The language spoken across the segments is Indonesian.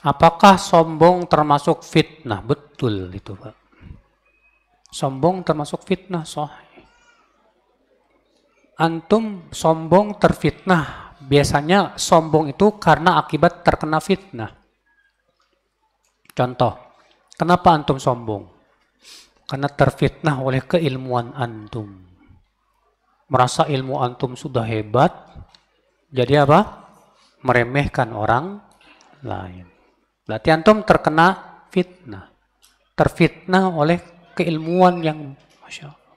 Apakah sombong termasuk fitnah? Betul itu, Pak. Sombong termasuk fitnah, sahih. Antum sombong terfitnah. Biasanya sombong itu karena akibat terkena fitnah. Contoh, kenapa antum sombong? Karena terfitnah oleh keilmuan antum. Merasa ilmu antum sudah hebat, jadi apa? Meremehkan orang lain. Berarti antum terkena fitnah. Terfitnah oleh keilmuan yang Masya Allah.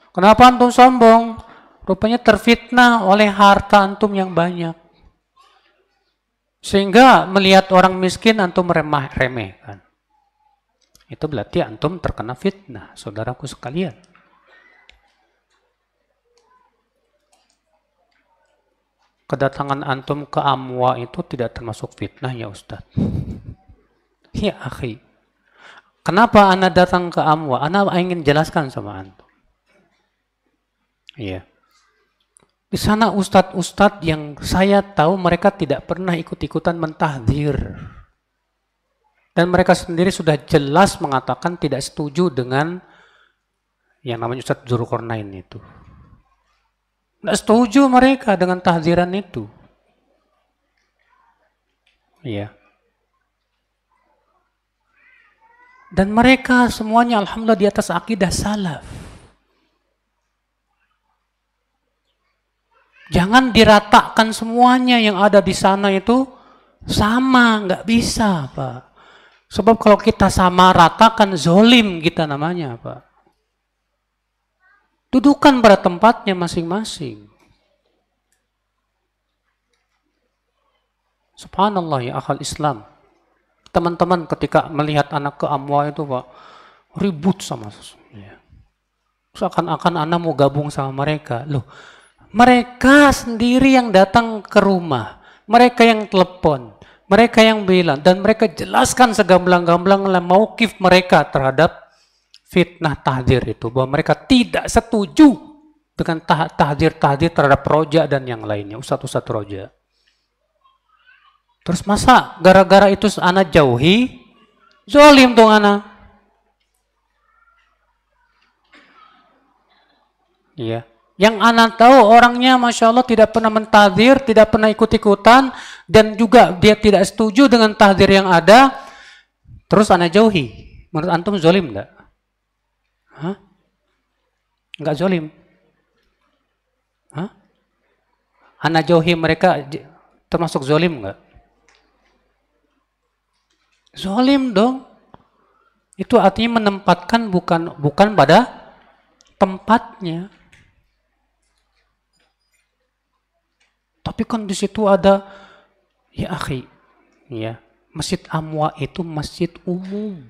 Kenapa antum sombong? Rupanya terfitnah oleh harta antum yang banyak. Sehingga melihat orang miskin antum remehkan. Itu berarti antum terkena fitnah, saudaraku sekalian. Kedatangan antum ke Amwa itu tidak termasuk fitnah ya Ustadz. Ya akhi. Kenapa Anda datang ke Amwa? Anda ingin jelaskan sama antum. Iya. Di sana ustadz-ustadz yang saya tahu mereka tidak pernah ikut-ikutan mentahdzir. Dan mereka sendiri sudah jelas mengatakan tidak setuju dengan yang namanya Ustadz Dzulqarnain itu. Tidak setuju mereka dengan tahdziran itu. Iya. Dan mereka semuanya alhamdulillah di atas akidah salaf. Jangan diratakan semuanya yang ada di sana itu sama, nggak bisa, Pak. Sebab kalau kita sama ratakan zolim kita namanya, Pak. Dudukan pada tempatnya masing-masing. Subhanallah ya akhal Islam. Teman-teman ketika melihat anak ke Amwa itu, Pak, ribut sama sesungguhnya. Seakan-akan anak mau gabung sama mereka. Loh, mereka sendiri yang datang ke rumah. Mereka yang telepon. Mereka yang bilang. Dan mereka jelaskan segamblang-gamblang mauqif mereka terhadap fitnah tahdzir itu. Bahwa mereka tidak setuju dengan tahdzir-tahdzir terhadap roja dan yang lainnya. Ustadz-ustadz roja. Terus masa gara-gara itu anak jauhi? Zolim dong anak. Iya. Yang anak tahu orangnya Masya Allah tidak pernah mentahdzir, tidak pernah ikut-ikutan, dan juga dia tidak setuju dengan tahdzir yang ada, terus anak jauhi. Menurut antum zolim enggak? Hah? Enggak zolim? Hah? Anak jauhi mereka termasuk zolim enggak? Zolim dong. Itu artinya menempatkan bukan pada tempatnya. Tapi kan di situ ada, ya akhi, ya, Masjid Amwa itu masjid umum.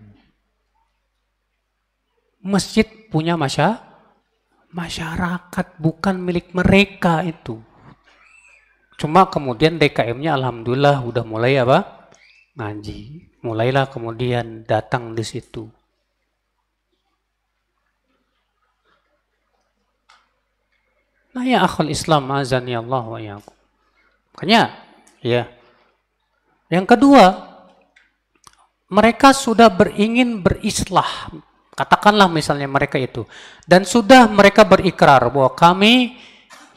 Masjid punya masyarakat, bukan milik mereka itu. Cuma kemudian DKM-nya alhamdulillah udah mulai apa? Ngaji. Mulailah kemudian datang di situ. Nah ya akhul Islam azani Allah wa iyyakum. Makanya, ya. Yang kedua, mereka sudah ingin berislah. Katakanlah misalnya mereka itu. Dan sudah mereka berikrar bahwa kami,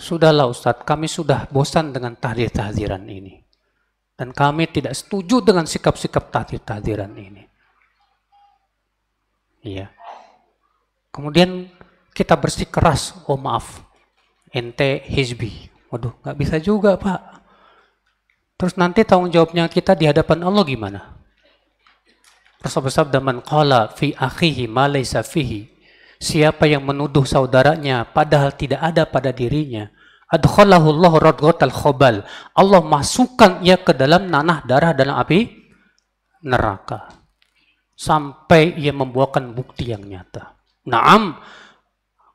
sudahlah Ustadz, kami sudah bosan dengan tahdzir-tahdziran ini. Dan kami tidak setuju dengan sikap-sikap tahdzir-tahdziran ini. Iya. Kemudian kita bersikeras, oh maaf, ente hizbi. Waduh, nggak bisa juga Pak. Terus nanti tanggung jawabnya kita di hadapan Allah gimana? Rasul bersabda, man qala fi akhihi ma laysa fihi. Siapa yang menuduh saudaranya padahal tidak ada pada dirinya, adkhalahu Allah radghatal khobal. Allah masukkan ia ke dalam nanah darah dalam api neraka. Sampai ia membuahkan bukti yang nyata. Naam,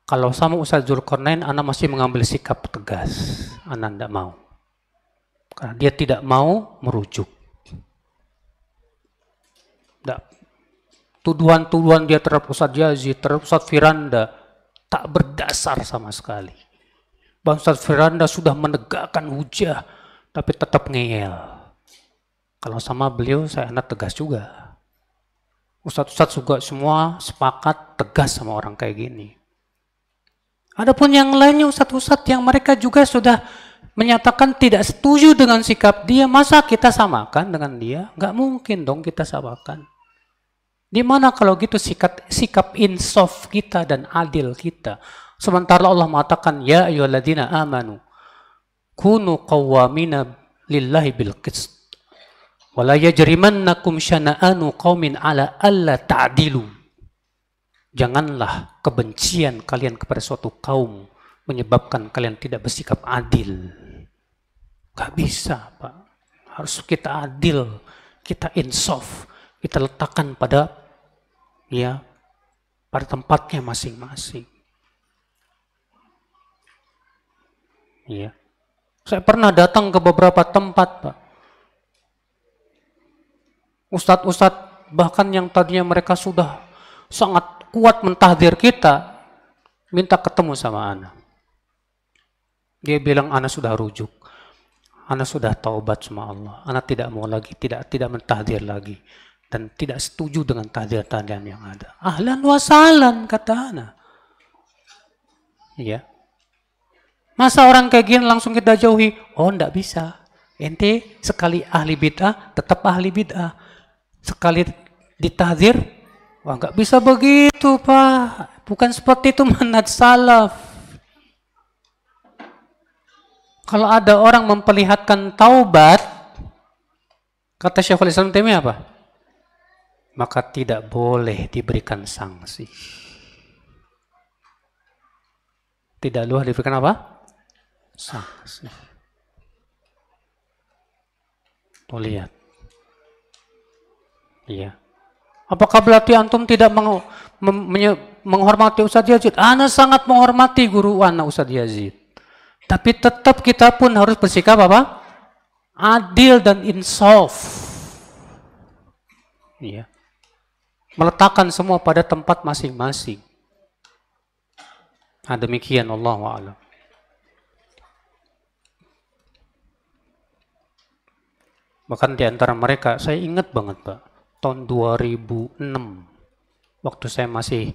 kalau sama Ustadz Dzulqarnain, Ana masih mengambil sikap tegas. Ana tidak mau. Karena dia tidak mau merujuk. Tuduhan-tuduhan dia terhadap Ustadz Yazid, terhadap Ustadz Firanda, tak berdasar sama sekali. Bahwa Ustadz Firanda sudah menegakkan hujah, tapi tetap ngeyel. Kalau sama beliau saya anak tegas juga. Ustadz-ustadz juga semua sepakat tegas sama orang kayak gini. Adapun yang lainnya ustadz-ustadz yang mereka juga sudah menyatakan tidak setuju dengan sikap dia, masa kita samakan dengan dia? Nggak mungkin dong kita samakan. Di mana kalau gitu sikap insaf kita dan adil kita? Sementara Allah mengatakan, ya ayyuhalladzina amanu kunu qawwamina lillahi bil qist. Wala yajrimannakum syana'anu qaumin ala alla ta'dilu. Janganlah kebencian kalian kepada suatu kaum menyebabkan kalian tidak bersikap adil. Gak bisa, Pak. Harus kita adil, kita insaf, kita letakkan pada tempatnya masing-masing. Ya. Saya pernah datang ke beberapa tempat, Pak. Ustadz-ustadz bahkan yang tadinya mereka sudah sangat kuat mentahdir kita, minta ketemu sama ana. Dia bilang, ana sudah rujuk, ana sudah taubat sama Allah, ana tidak mau lagi, tidak mentahdir lagi, dan tidak setuju dengan tahdir-tahdiran yang ada. Ahlan wa sahlan, kata ana. Iya. Masa orang kayak gini langsung kita jauhi? Oh, enggak bisa. Ente sekali ahli bid'ah, tetap ahli bid'ah. Sekali ditahdir, wah nggak bisa begitu, Pak. Bukan seperti itu manhaj salaf. Kalau ada orang memperlihatkan taubat, kata Syekhul Islam Taimiyah apa? Maka tidak boleh diberikan sanksi. Tidak boleh diberikan apa? Sanksi. Tuh lihat. Iya. Apakah berarti antum tidak menghormati Ustadz Yazid? Ana sangat menghormati guru ana Ustadz Yazid. Tapi tetap kita pun harus bersikap apa? Adil dan insaf. Iya. Meletakkan semua pada tempat masing-masing. Nah, demikian Allahu a'lam. Bahkan di antara mereka, saya ingat banget, Pak. Tahun 2006, waktu saya masih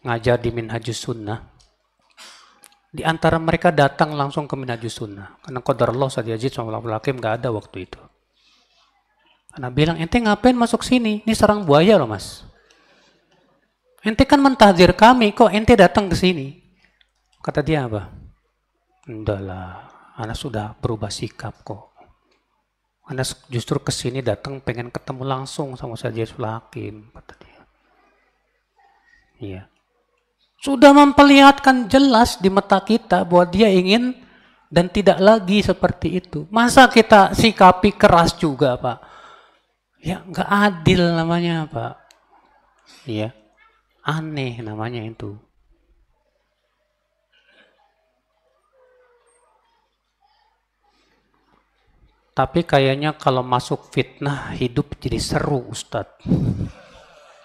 ngajar di Minhajus Sunnah, di antara mereka datang langsung ke Minhajus Sunnah, karena qadarullah Ustadz Yazid sama Hakim nggak ada waktu itu. Karena bilang, ente ngapain masuk sini? Ini sarang buaya loh, Mas. Ente kan mentahdir kami, kok ente datang ke sini? Kata dia apa? Enggak lah, anak sudah berubah sikap kok. Anda justru kesini datang pengen ketemu langsung sama Ustadz Yazid Hakim, kata dia. Iya. Sudah memperlihatkan jelas di mata kita bahwa dia ingin dan tidak lagi seperti itu. Masa kita sikapi keras juga, Pak? Ya nggak adil namanya, Pak. Iya. Aneh namanya itu. Tapi kayaknya kalau masuk fitnah hidup jadi seru, Ustadz.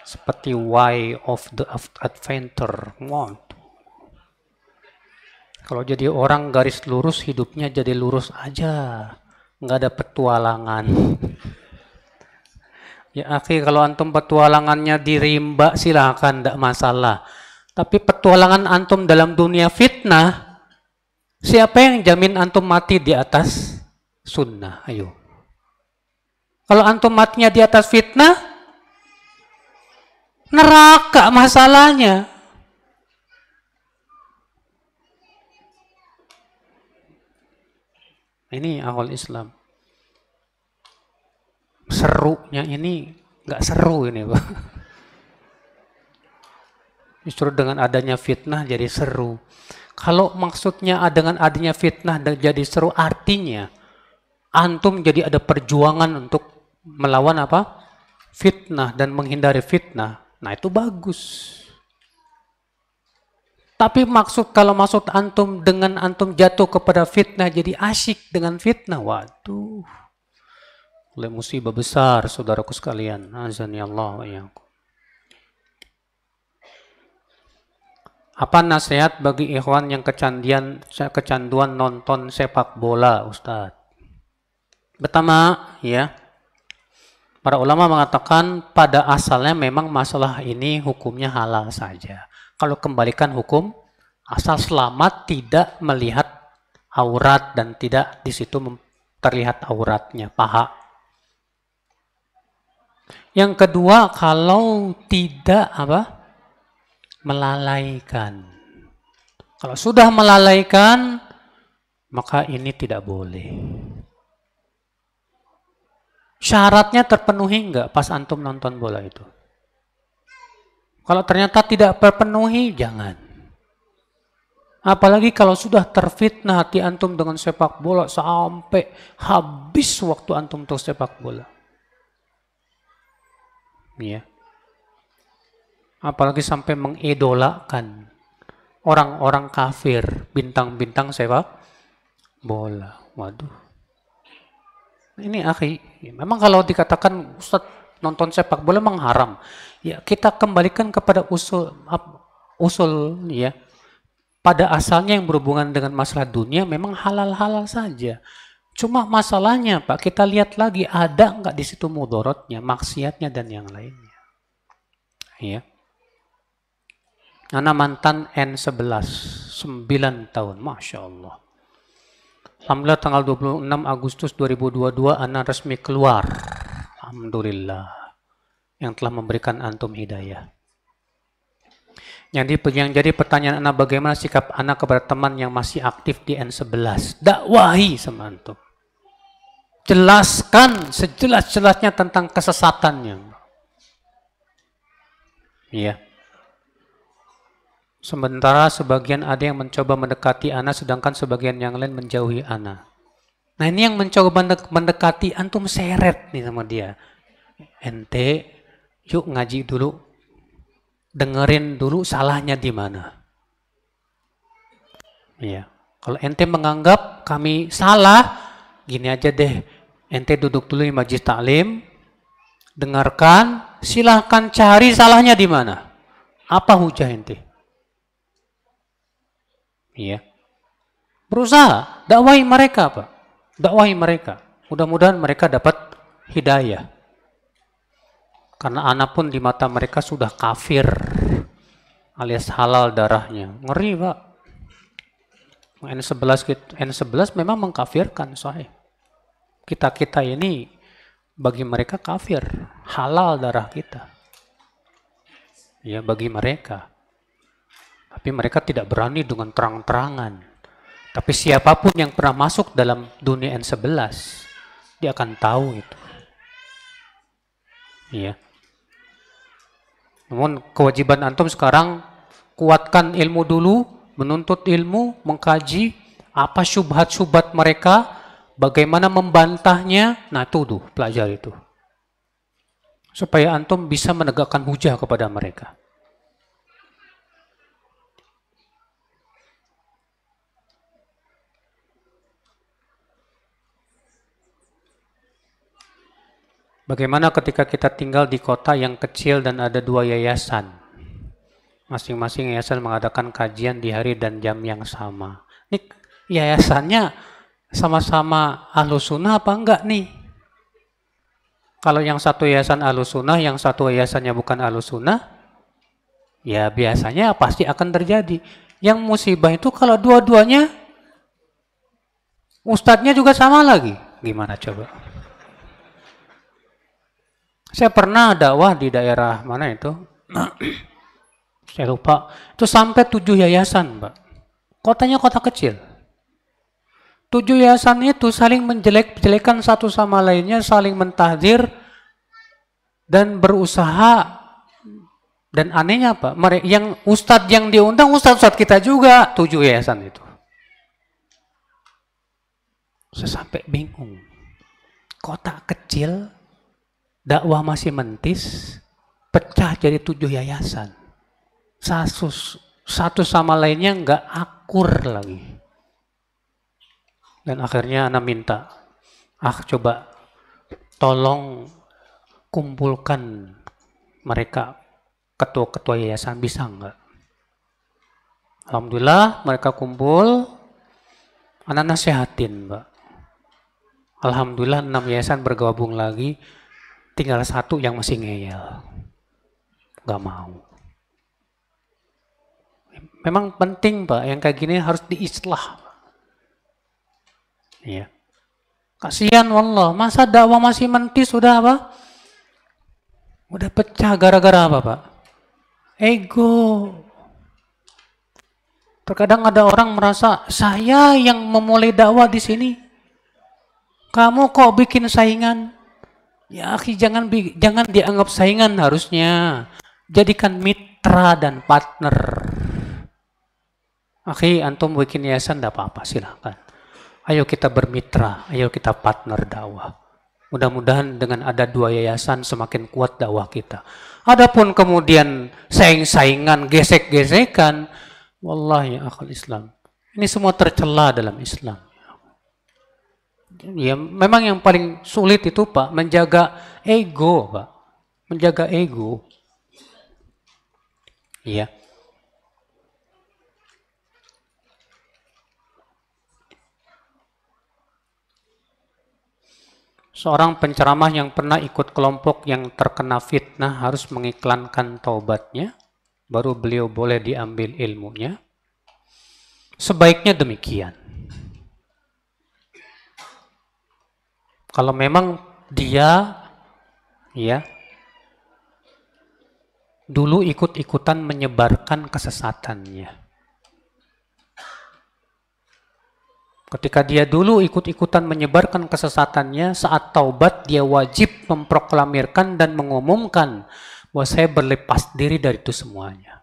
Seperti Why of the Adventure. Wow. Kalau jadi orang garis lurus hidupnya jadi lurus aja. Nggak ada petualangan. Ya akhi, kalau antum petualangannya di rimba silahkan, nggak masalah. Tapi petualangan antum dalam dunia fitnah, siapa yang jamin antum mati di atas sunnah? Ayo. Kalau antum matinya di atas fitnah, neraka masalahnya. Ini awal Islam. Serunya ini nggak seru ini, Pak. Justru dengan adanya fitnah jadi seru. Kalau maksudnya dengan adanya fitnah jadi seru, artinya antum jadi ada perjuangan untuk melawan apa? Fitnah dan menghindari fitnah. Nah itu bagus. Tapi kalau maksud antum dengan antum jatuh kepada fitnah jadi asyik dengan fitnah, waduh. Oleh musibah besar, saudaraku sekalian. Azani Allah wa iyyakum. Apa nasihat bagi ikhwan yang kecanduan nonton sepak bola, Ustadz? Pertama, ya, Para ulama mengatakan pada asalnya memang masalah ini hukumnya halal saja. Kalau kembalikan hukum, asal selamat tidak melihat aurat dan tidak di situ terlihat auratnya, paha. Yang kedua, kalau tidak melalaikan. Kalau sudah melalaikan, maka ini tidak boleh. Syaratnya terpenuhi enggak pas antum nonton bola itu? Kalau ternyata tidak terpenuhi, jangan. Apalagi kalau sudah terfitnah hati antum dengan sepak bola sampai habis waktu antum untuk sepak bola. Ya. Apalagi sampai mengidolakan orang-orang kafir, bintang-bintang sepak bola. Waduh. Ini akhi, memang kalau dikatakan Ustaz nonton sepak bola memang haram. Ya, kita kembalikan kepada usul ya. Pada asalnya yang berhubungan dengan masalah dunia memang halal-halal saja. Cuma masalahnya Pak, kita lihat lagi ada nggak di situ mudorotnya, maksiatnya dan yang lainnya. Ya. Ana mantan N11, 9 tahun, Masya Allah. Alhamdulillah tanggal 26 Agustus 2022 Ana resmi keluar. Alhamdulillah. Yang telah memberikan antum hidayah. Yang jadi pertanyaan Ana, bagaimana sikap Ana kepada teman yang masih aktif di N11? Dakwahi sama antum. Jelaskan sejelas-jelasnya tentang kesesatannya. Iya. Sementara sebagian ada yang mencoba mendekati Ana, sedangkan sebagian yang lain menjauhi Ana. Nah ini yang mencoba mendekati antum seret nih sama dia. Ente, yuk ngaji dulu. Dengerin dulu salahnya di mana. Iya. Kalau ente menganggap kami salah, gini aja deh. Ente duduk dulu di majlis taklim, dengarkan, silahkan cari salahnya di mana. Apa hujah ente? Iya. Berusaha, dakwahi mereka, Pak. Dakwahi mereka. Mudah-mudahan mereka dapat hidayah. Karena anak pun di mata mereka sudah kafir alias halal darahnya. Ngeri, Pak. N11 memang mengkafirkan, sahih. Kita ini bagi mereka kafir, halal darah kita. Ya, bagi mereka. Tapi mereka tidak berani dengan terang-terangan. Tapi siapapun yang pernah masuk dalam dunia N11, dia akan tahu itu. Iya. Namun kewajiban antum sekarang, kuatkan ilmu dulu, menuntut ilmu, mengkaji apa syubhat-syubhat mereka, bagaimana membantahnya, nah tuh pelajari itu. Supaya antum bisa menegakkan hujah kepada mereka. Bagaimana ketika kita tinggal di kota yang kecil dan ada 2 yayasan? Masing-masing yayasan mengadakan kajian di hari dan jam yang sama. Ini yayasannya sama-sama Ahlus Sunnah apa enggak nih? Kalau yang satu yayasan Ahlus Sunnah, yang satu yayasannya bukan Ahlus Sunnah, ya biasanya pasti akan terjadi. Yang musibah itu kalau dua-duanya ustadznya juga sama lagi. Gimana coba? Saya pernah dakwah di daerah mana itu? Saya lupa. Itu sampai 7 yayasan, Pak. Kotanya kota kecil. 7 yayasan itu saling menjelek-jelekan satu sama lainnya, saling mentahdir dan berusaha. Dan anehnya Pak, yang ustadz yang diundang ustadz kita juga 7 yayasan itu. Saya sampai bingung. Kota kecil, dakwah masih mentis, pecah jadi 7 yayasan. Satu sama lainnya nggak akur lagi. Dan akhirnya Ana minta, coba tolong kumpulkan mereka ketua-ketua yayasan, bisa nggak? Alhamdulillah mereka kumpul, Ana nasihatin, Mbak. Alhamdulillah 6 yayasan bergabung lagi. tinggal satu yang masih ngeyel, nggak mau. Memang penting Pak, yang kayak gini harus diislah. Iya. Kasihan wallah, masa dakwah masih mentis sudah apa? Udah pecah gara-gara apa Pak? Ego. Terkadang ada orang merasa saya yang memulai dakwah di sini. Kamu kok bikin saingan? Ya, akhi, jangan dianggap saingan harusnya. Jadikan mitra dan partner. Akhi, antum bikin yayasan enggak apa-apa, silahkan. Ayo kita bermitra, ayo kita partner dakwah. Mudah-mudahan dengan ada 2 yayasan semakin kuat dakwah kita. Adapun kemudian saing-saingan, gesek-gesekan, wallahi akhul Islam. Ini semua tercela dalam Islam. Ya, memang yang paling sulit itu Pak, menjaga ego, Pak. Menjaga ego. Iya. Seorang penceramah yang pernah ikut kelompok yang terkena fitnah harus mengiklankan taubatnya, baru beliau boleh diambil ilmunya. Sebaiknya demikian. Kalau memang dia ya dulu ikut-ikutan menyebarkan kesesatannya. Ketika dia dulu ikut-ikutan menyebarkan kesesatannya, saat taubat dia wajib memproklamirkan dan mengumumkan bahwa saya berlepas diri dari itu semuanya.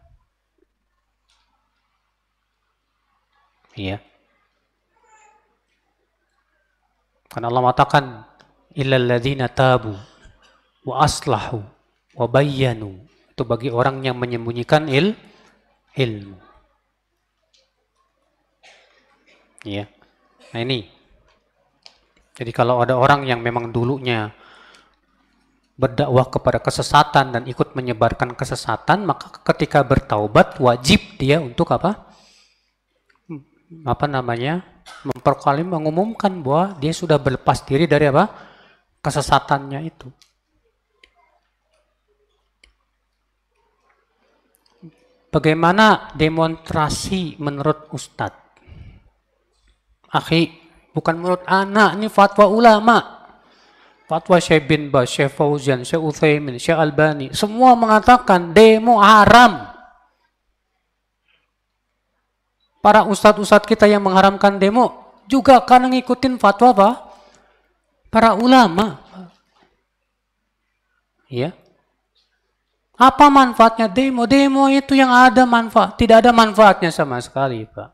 Iya. Karena Allah mengatakan, illal ladzina tabu wa aslahu wa bayyanu. Itu bagi orang yang menyembunyikan ilmu. Iya. Nah ini, jadi kalau ada orang yang memang dulunya berdakwah kepada kesesatan dan ikut menyebarkan kesesatan, maka ketika bertaubat wajib dia untuk mengumumkan bahwa dia sudah berlepas diri dari kesesatannya itu. Bagaimana demonstrasi menurut Ustadz? Akhi, bukan menurut anak, ini fatwa ulama. Fatwa Syekh bin Baz, Syekh Fauzan, Syekh Utsaimin, Syekh Albani, semua mengatakan demo haram. Para ustadz-ustadz kita yang mengharamkan demo juga karena ngikutin fatwa para ulama. Ya. Apa manfaatnya demo? Demo itu yang ada manfaat, tidak ada manfaatnya sama sekali, Pak.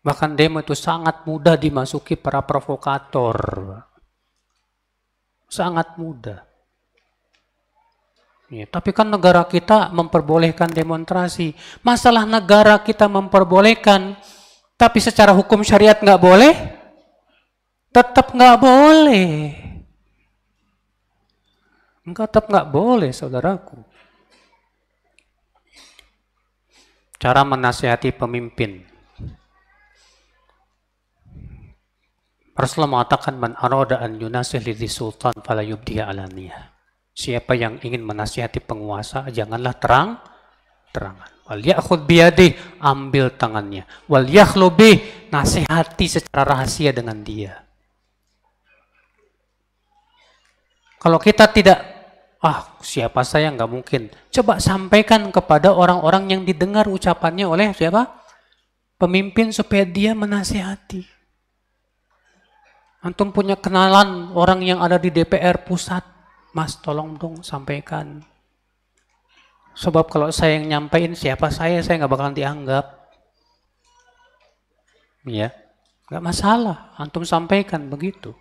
Bahkan demo itu sangat mudah dimasuki para provokator. Sangat mudah. Ya, tapi kan negara kita memperbolehkan demonstrasi. Masalah negara kita memperbolehkan, tapi secara hukum syariat nggak boleh, tetap nggak boleh. Tetap nggak boleh, saudaraku. Cara menasihati pemimpin. Rasulullah mengatakan man arada an yunasih lidhi sultan fala yubdiha alaniyah. Siapa yang ingin menasihati penguasa, janganlah terangan. Wal ya'khudh biyadih, ambil tangannya. Wal yakhlu bih, nasihati secara rahasia dengan dia. Kalau kita tidak, siapa saya, nggak mungkin. Coba sampaikan kepada orang-orang yang didengar ucapannya oleh siapa? Pemimpin, supaya dia menasihati. Antum punya kenalan orang yang ada di DPR pusat, Mas tolong dong sampaikan. Sebab kalau saya yang nyampein, siapa saya nggak bakalan dianggap. Ya, nggak masalah, antum sampaikan begitu.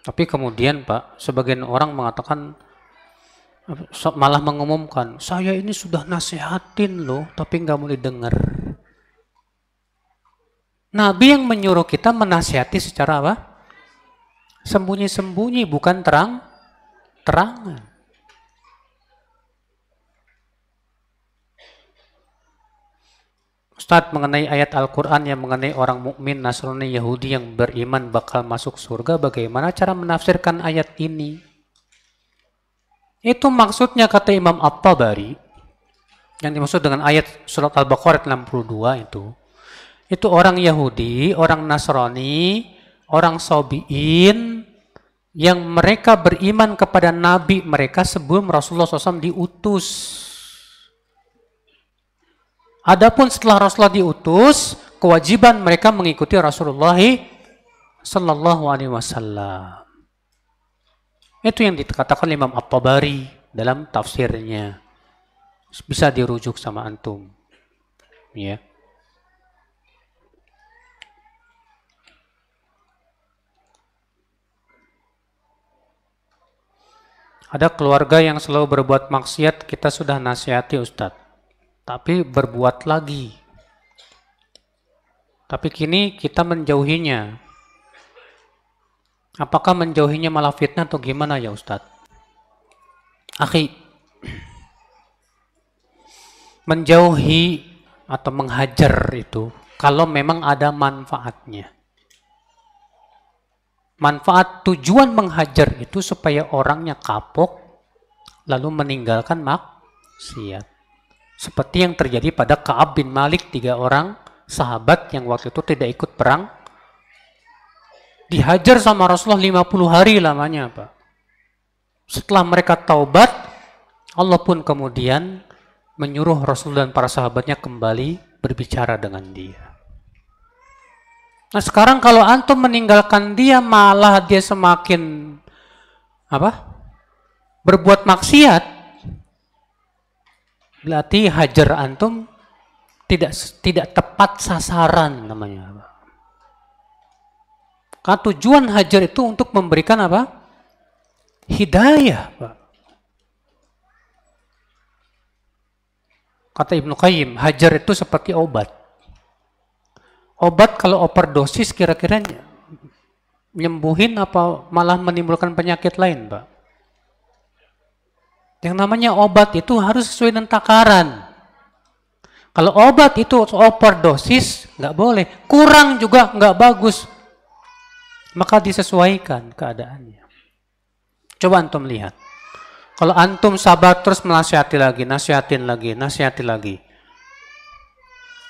Tapi kemudian Pak, sebagian orang mengatakan, malah mengumumkan, saya ini sudah nasihatin loh, tapi nggak mau didengar. Nabi yang menyuruh kita menasihati secara sembunyi-sembunyi, bukan terangan. Ustadz, mengenai ayat Al-Quran yang mengenai orang mukmin, Nasrani, Yahudi yang beriman bakal masuk surga, bagaimana cara menafsirkan ayat ini? Itu maksudnya kata Imam At-Tabari, yang dimaksud dengan ayat surat Al-Baqarah 62 itu orang Yahudi, orang Nasrani, orang Sabi'in, yang mereka beriman kepada Nabi mereka sebelum Rasulullah SAW diutus. Adapun setelah Rasulullah diutus, kewajiban mereka mengikuti Rasulullah Sallallahu Alaihi Wasallam. Itu yang dikatakan Imam At-Tabari dalam tafsirnya. Bisa dirujuk sama antum. Ya. Ada keluarga yang selalu berbuat maksiat, kita sudah nasihati Ustadz. Tapi berbuat lagi. Tapi kini kita menjauhinya. Apakah menjauhinya malah fitnah atau gimana ya Ustadz? Akhi, menjauhi atau menghajar itu kalau memang ada manfaatnya. Manfaat tujuan menghajar itu supaya orangnya kapok lalu meninggalkan maksiat. Seperti yang terjadi pada Ka'ab bin Malik, 3 orang sahabat yang waktu itu tidak ikut perang. Dihajar sama Rasulullah 50 hari lamanya, Pak. Setelah mereka taubat, Allah pun kemudian menyuruh Rasul dan para sahabatnya kembali berbicara dengan dia. Nah sekarang kalau antum meninggalkan dia, malah dia semakin berbuat maksiat, berarti hajar antum tidak tepat sasaran namanya. Karena tujuan hajar itu untuk memberikan hidayah, Pak. Kata Ibnu Qayyim, hajar itu seperti obat. Obat kalau overdosis kira-kira nyembuhin apa malah menimbulkan penyakit lain, Pak? Yang namanya obat itu harus sesuai dengan takaran. Kalau obat itu overdosis, nggak boleh. Kurang juga nggak bagus. Maka disesuaikan keadaannya. Coba antum lihat. Kalau antum sabar terus menasihati lagi, nasihati lagi.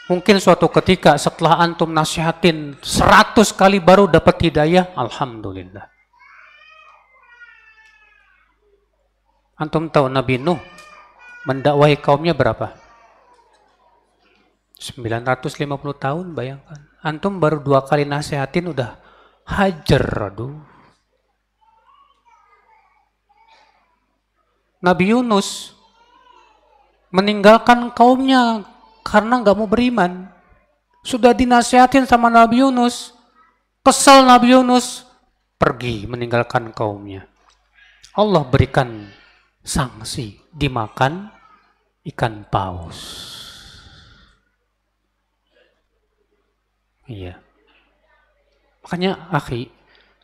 Mungkin suatu ketika setelah antum nasihatin 100 kali baru dapat hidayah, alhamdulillah. Antum tahu Nabi Nuh mendakwahi kaumnya berapa? 950 tahun, bayangkan. Antum baru 2 kali nasihatin udah hajar, aduh. Nabi Yunus meninggalkan kaumnya karena nggak mau beriman. Sudah dinasihatin sama Nabi Yunus, kesal Nabi Yunus, pergi meninggalkan kaumnya. Allah berikan sanksi, dimakan ikan paus. Iya. Makanya, akhi,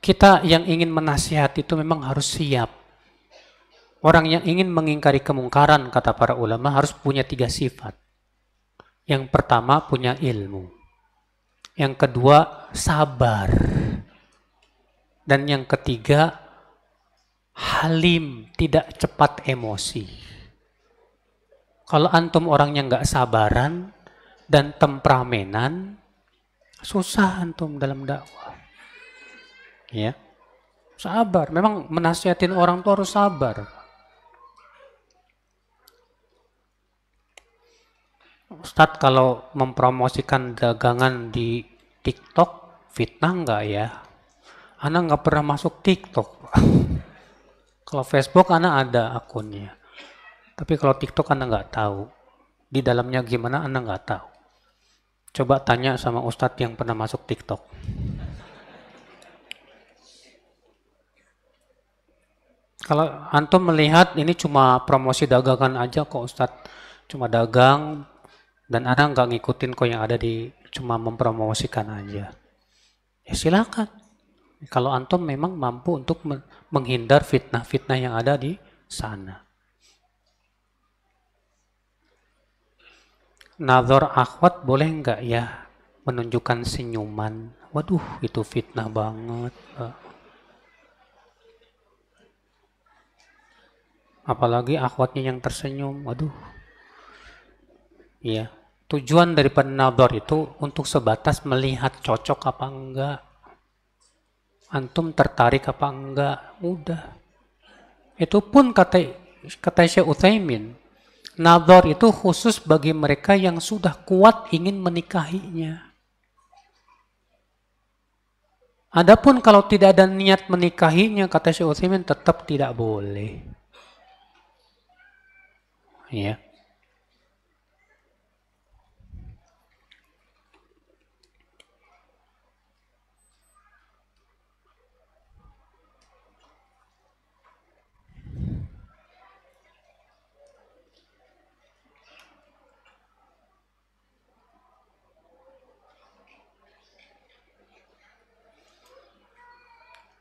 kita yang ingin menasihati itu memang harus siap. Orang yang ingin mengingkari kemungkaran, kata para ulama, harus punya 3 sifat. Yang pertama, punya ilmu. Yang kedua, sabar. Dan yang ketiga, halim, tidak cepat emosi. Kalau antum orangnya nggak sabaran dan temperamenan, susah antum dalam dakwah. Ya, sabar. Memang menasihatin orang tuh harus sabar. Ustadz, kalau mempromosikan dagangan di TikTok, fitnah nggak ya? Ana nggak pernah masuk TikTok. Kalau Facebook Ana ada akunnya. Tapi kalau TikTok Ana nggak tahu. Di dalamnya gimana Ana nggak tahu. Coba tanya sama Ustadz yang pernah masuk TikTok. Kalau antum melihat ini cuma promosi dagangan aja kok Ustadz. Cuma dagang. Dan Ana nggak ngikutin kok yang ada cuma mempromosikan aja. Ya silakan. Kalau antum memang mampu untuk menghindar fitnah-fitnah yang ada di sana. Nazar akhwat boleh nggak ya menunjukkan senyuman? Waduh, itu fitnah banget. Apalagi akhwatnya yang tersenyum. Waduh. Iya. Tujuan daripada nazar itu untuk sebatas melihat cocok apa enggak. Antum tertarik apa enggak. Udah. Itu pun kata Syekh Utsaimin, nazar itu khusus bagi mereka yang sudah kuat ingin menikahinya. Adapun kalau tidak ada niat menikahinya, kata Syekh Utsaimin, tetap tidak boleh. Ya.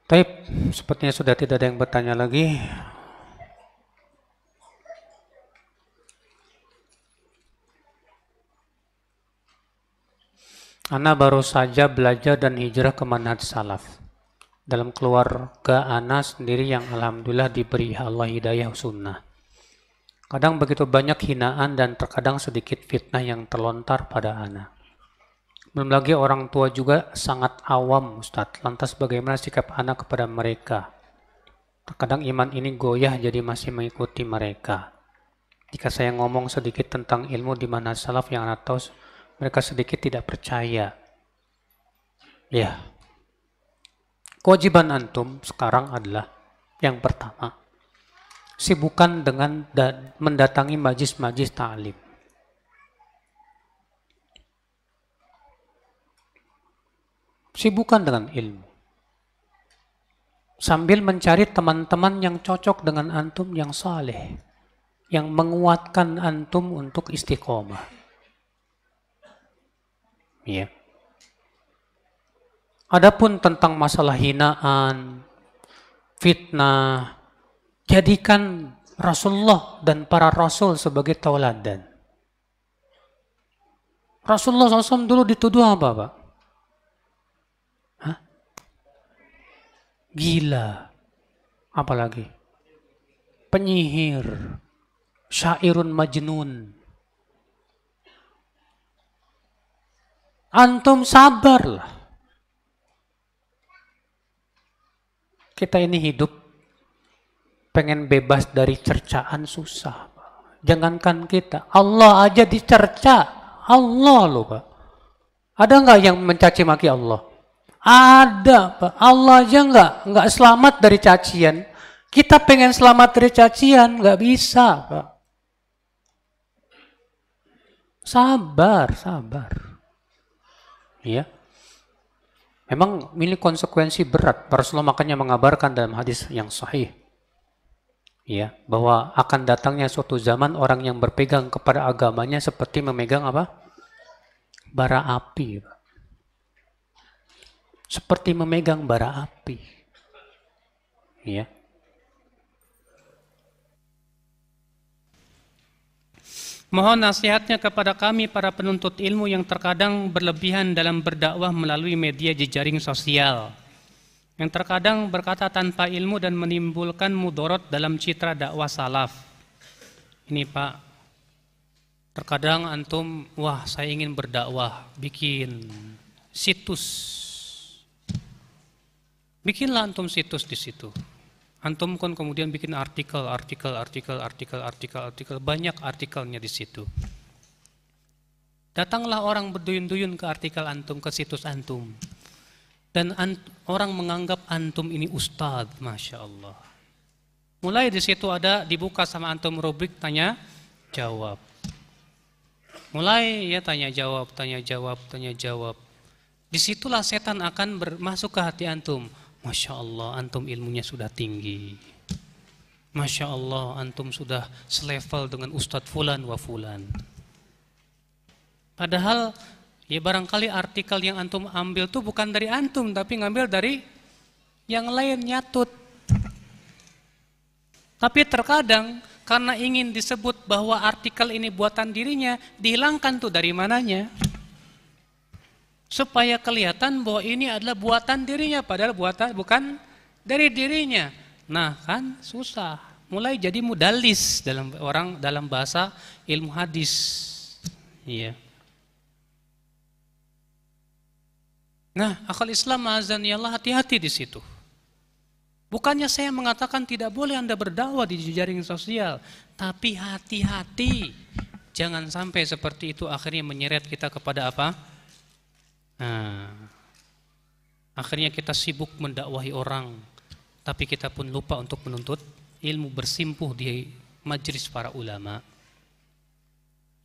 Tapi sepertinya sudah tidak ada yang bertanya lagi. Ana baru saja belajar dan hijrah ke manhaj salaf. Dalam keluarga Ana sendiri yang alhamdulillah diberi Allah hidayah sunnah. Kadang begitu banyak hinaan dan terkadang sedikit fitnah yang terlontar pada Ana. Belum lagi orang tua juga sangat awam, Ustadz. Lantas bagaimana sikap Ana kepada mereka? Terkadang iman ini goyah jadi masih mengikuti mereka. Jika saya ngomong sedikit tentang ilmu di mana salaf yang Ana tahu, mereka sedikit tidak percaya. Ya. Kewajiban antum sekarang adalah yang pertama, sibukkan dengan mendatangi majlis-majlis ta'lim. Sibukkan dengan ilmu. Sambil mencari teman-teman yang cocok dengan antum yang saleh, yang menguatkan antum untuk istiqomah. Ya. Adapun tentang masalah hinaan, fitnah, jadikan Rasulullah dan para Rasul sebagai tauladan. Rasulullah SAW dulu dituduh apa, Pak? Hah? Gila. Apalagi? Penyihir. Syairun majnun. Antum sabarlah. Kita ini hidup pengen bebas dari cercaan susah. Jangankan kita, Allah aja dicerca. Allah loh, Pak. Ada nggak yang mencaci maki Allah? Ada, Pak. Allah aja nggak selamat dari cacian. Kita pengen selamat dari cacian, nggak bisa, Pak. Sabar. Ya. Memang ini konsekuensi berat. Rasulullah makanya mengabarkan dalam hadis yang sahih, ya, bahwa akan datangnya suatu zaman orang yang berpegang kepada agamanya seperti memegang apa? Bara api. Seperti memegang bara api. Ya. Mohon nasihatnya kepada kami para penuntut ilmu yang terkadang berlebihan dalam berdakwah melalui media jejaring sosial, yang terkadang berkata tanpa ilmu dan menimbulkan mudorot dalam citra dakwah salaf. Ini Pak, terkadang antum, wah saya ingin berdakwah, bikin situs. Bikinlah antum situs di situ. Antum kan kemudian bikin artikel, banyak artikelnya di situ. Datanglah orang berduyun-duyun ke artikel antum, ke situs antum. Dan orang menganggap antum ini ustadz, Masya Allah. Mulai di situ ada dibuka sama antum rubrik tanya jawab. Mulai ya tanya jawab. Disitulah setan akan masuk ke hati antum. Masya Allah, antum ilmunya sudah tinggi. Masya Allah, antum sudah selevel dengan Ustadz Fulan wa Fulan. Padahal, ya barangkali artikel yang antum ambil itu bukan dari antum, tapi ngambil dari yang lain, nyatut. Tapi terkadang karena ingin disebut bahwa artikel ini buatan dirinya, dihilangkan tuh dari mananya. Supaya kelihatan bahwa ini adalah buatan dirinya, padahal buatan bukan dari dirinya. Nah kan susah, mulai jadi mudallis dalam bahasa ilmu hadis. Iya. Nah, akal Islam azani Allah, hati-hati di situ. Bukannya saya mengatakan tidak boleh Anda berdakwah di jejaring sosial, tapi hati-hati. Jangan sampai seperti itu akhirnya menyeret kita kepada apa? Nah, akhirnya kita sibuk mendakwahi orang, tapi kita pun lupa untuk menuntut ilmu, bersimpuh di majelis para ulama.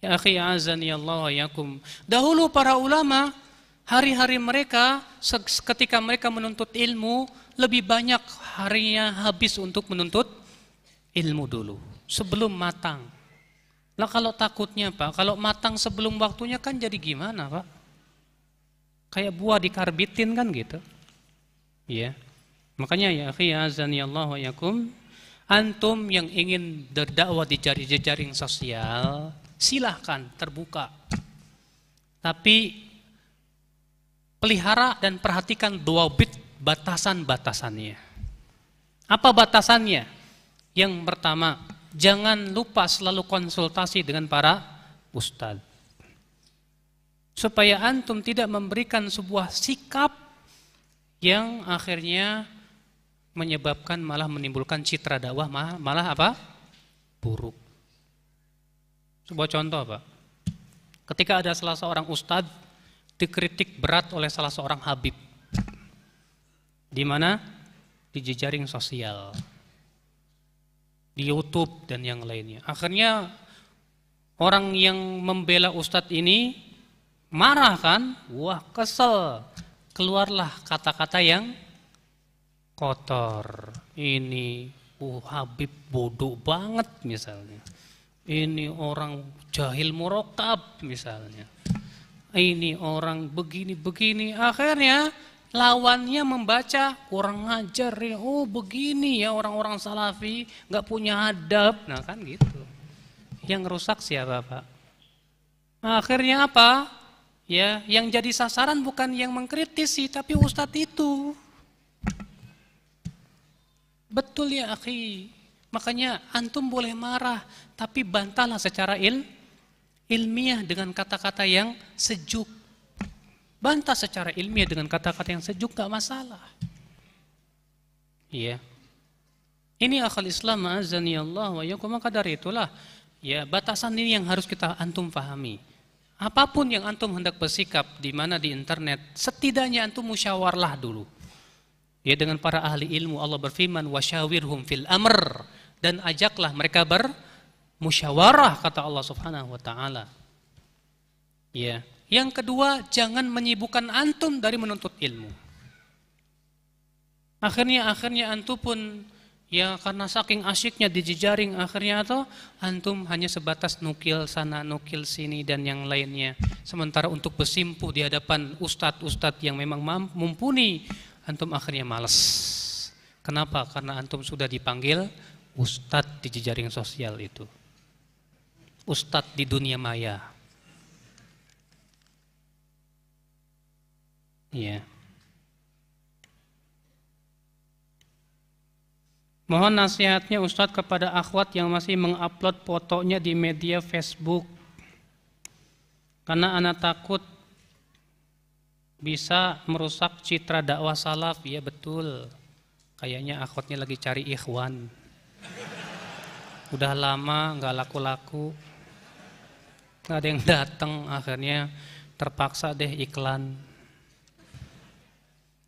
Ya akhi azani Allah wa yakum. Dahulu para ulama, hari-hari mereka ketika mereka menuntut ilmu, lebih banyak harinya habis untuk menuntut ilmu dulu sebelum matang. Lah kalau takutnya Pak, kalau matang sebelum waktunya kan jadi gimana Pak? Kayak buah dikarbitin kan gitu. Iya. Makanya ya akhi azani Allah wa yakum, antum yang ingin berdakwah di jejaring sosial, silahkan terbuka. Tapi pelihara dan perhatikan dawabit, batasan-batasannya. Apa batasannya? Yang pertama, jangan lupa selalu konsultasi dengan para ustadz. Supaya antum tidak memberikan sebuah sikap yang akhirnya menyebabkan malah menimbulkan citra dakwah malah apa? Buruk. Sebuah contoh Pak. Ketika ada salah seorang ustadz dikritik berat oleh salah seorang habib. Di mana? Di jejaring sosial. Di YouTube dan yang lainnya. Akhirnya orang yang membela ustadz ini marah kan? Wah, kesel. Keluarlah kata-kata yang kotor. Ini Habib bodoh banget misalnya. Ini orang jahil murokab misalnya. Ini orang begini-begini. Akhirnya lawannya membaca kurang ngajar. Oh begini ya orang-orang salafi, gak punya adab. Nah kan gitu. Yang rusak siapa Pak? Akhirnya apa? Ya, yang jadi sasaran bukan yang mengkritisi, tapi ustadz itu. Betul ya akhi. Makanya antum boleh marah, tapi bantahlah secara ilmiah dengan kata-kata yang sejuk. Bantah secara ilmiah dengan kata-kata yang sejuk, gak masalah. Iya. Ini akal Islam azani Allah wa yakum. Maka dari itulah ya batasan ini yang harus kita antum pahami. Apapun yang antum hendak bersikap di mana di internet, setidaknya antum musyawarlah dulu. Ya dengan para ahli ilmu. Allah berfirman wasyawirhum fil amr, dan ajaklah mereka bermusyawarah kata Allah Subhanahu wa taala. Ya. Yang kedua, jangan menyibukkan antum dari menuntut ilmu. Akhirnya antum pun ya karena saking asyiknya di jejaring, akhirnya atau antum hanya sebatas nukil sana nukil sini dan yang lainnya. Sementara untuk bersimpuh di hadapan ustadz-ustadz yang memang mumpuni, antum akhirnya malas. Kenapa? Karena antum sudah dipanggil ustadz di jejaring sosial itu. Ustadz di dunia maya. Iya. Mohon nasihatnya Ustadz kepada akhwat yang masih mengupload fotonya di media Facebook. Karena anak takut bisa merusak citra dakwah salaf. Ya betul. Kayaknya akhwatnya lagi cari ikhwan. Udah lama nggak laku-laku. Nggak ada yang datang, akhirnya terpaksa deh iklan.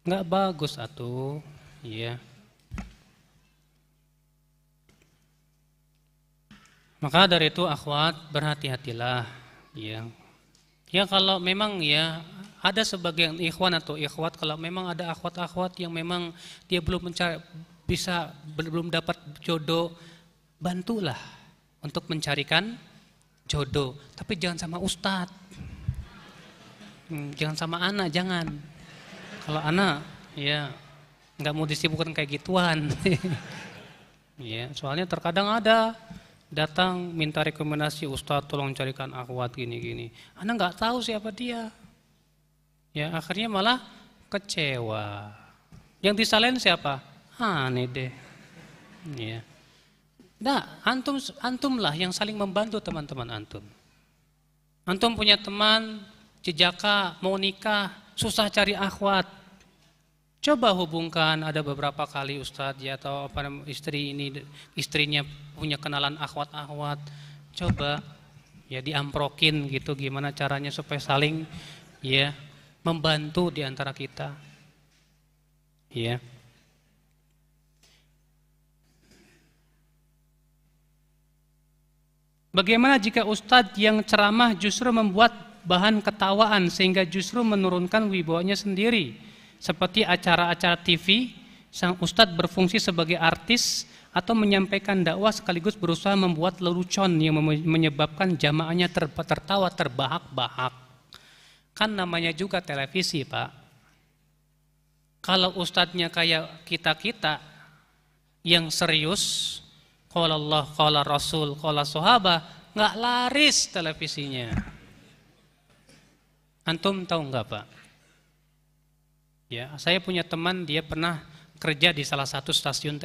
Nggak bagus atuh. Iya. Maka dari itu akhwat berhati-hatilah ya. Ya kalau memang ya ada sebagian ikhwan atau ikhwat, kalau memang ada akhwat-akhwat yang memang dia belum belum dapat jodoh, bantulah untuk mencarikan jodoh. Tapi jangan sama ustadz. Jangan sama anak, jangan. Kalau anak ya nggak mau disibukkan kayak gituan. Ya, soalnya terkadang ada datang minta rekomendasi, Ustadz tolong carikan akhwat gini-gini. Anda nggak tahu siapa dia. Ya, akhirnya malah kecewa. Yang disalahin siapa? Aneh deh. Ya. Nah, antumlah yang saling membantu teman-teman antum. Antum punya teman jejaka mau nikah, susah cari akhwat. Coba hubungkan, ada beberapa kali Ustadz ya, atau istrinya punya kenalan akhwat-akhwat. Coba ya diamprokin gitu, gimana caranya supaya saling ya membantu di antara kita. Ya. Bagaimana jika Ustadz yang ceramah justru membuat bahan ketawaan sehingga justru menurunkan wibawanya sendiri? Seperti acara-acara TV, sang Ustadz berfungsi sebagai artis atau menyampaikan dakwah sekaligus berusaha membuat lelucon yang menyebabkan jamaahnya tertawa terbahak-bahak. Kan namanya juga televisi, Pak. Kalau Ustadznya kayak kita-kita yang serius, qala Allah, qala Rasul, qala sahabat, nggak laris televisinya. Antum tahu nggak, Pak? Ya, saya punya teman, dia pernah kerja di salah satu stasiun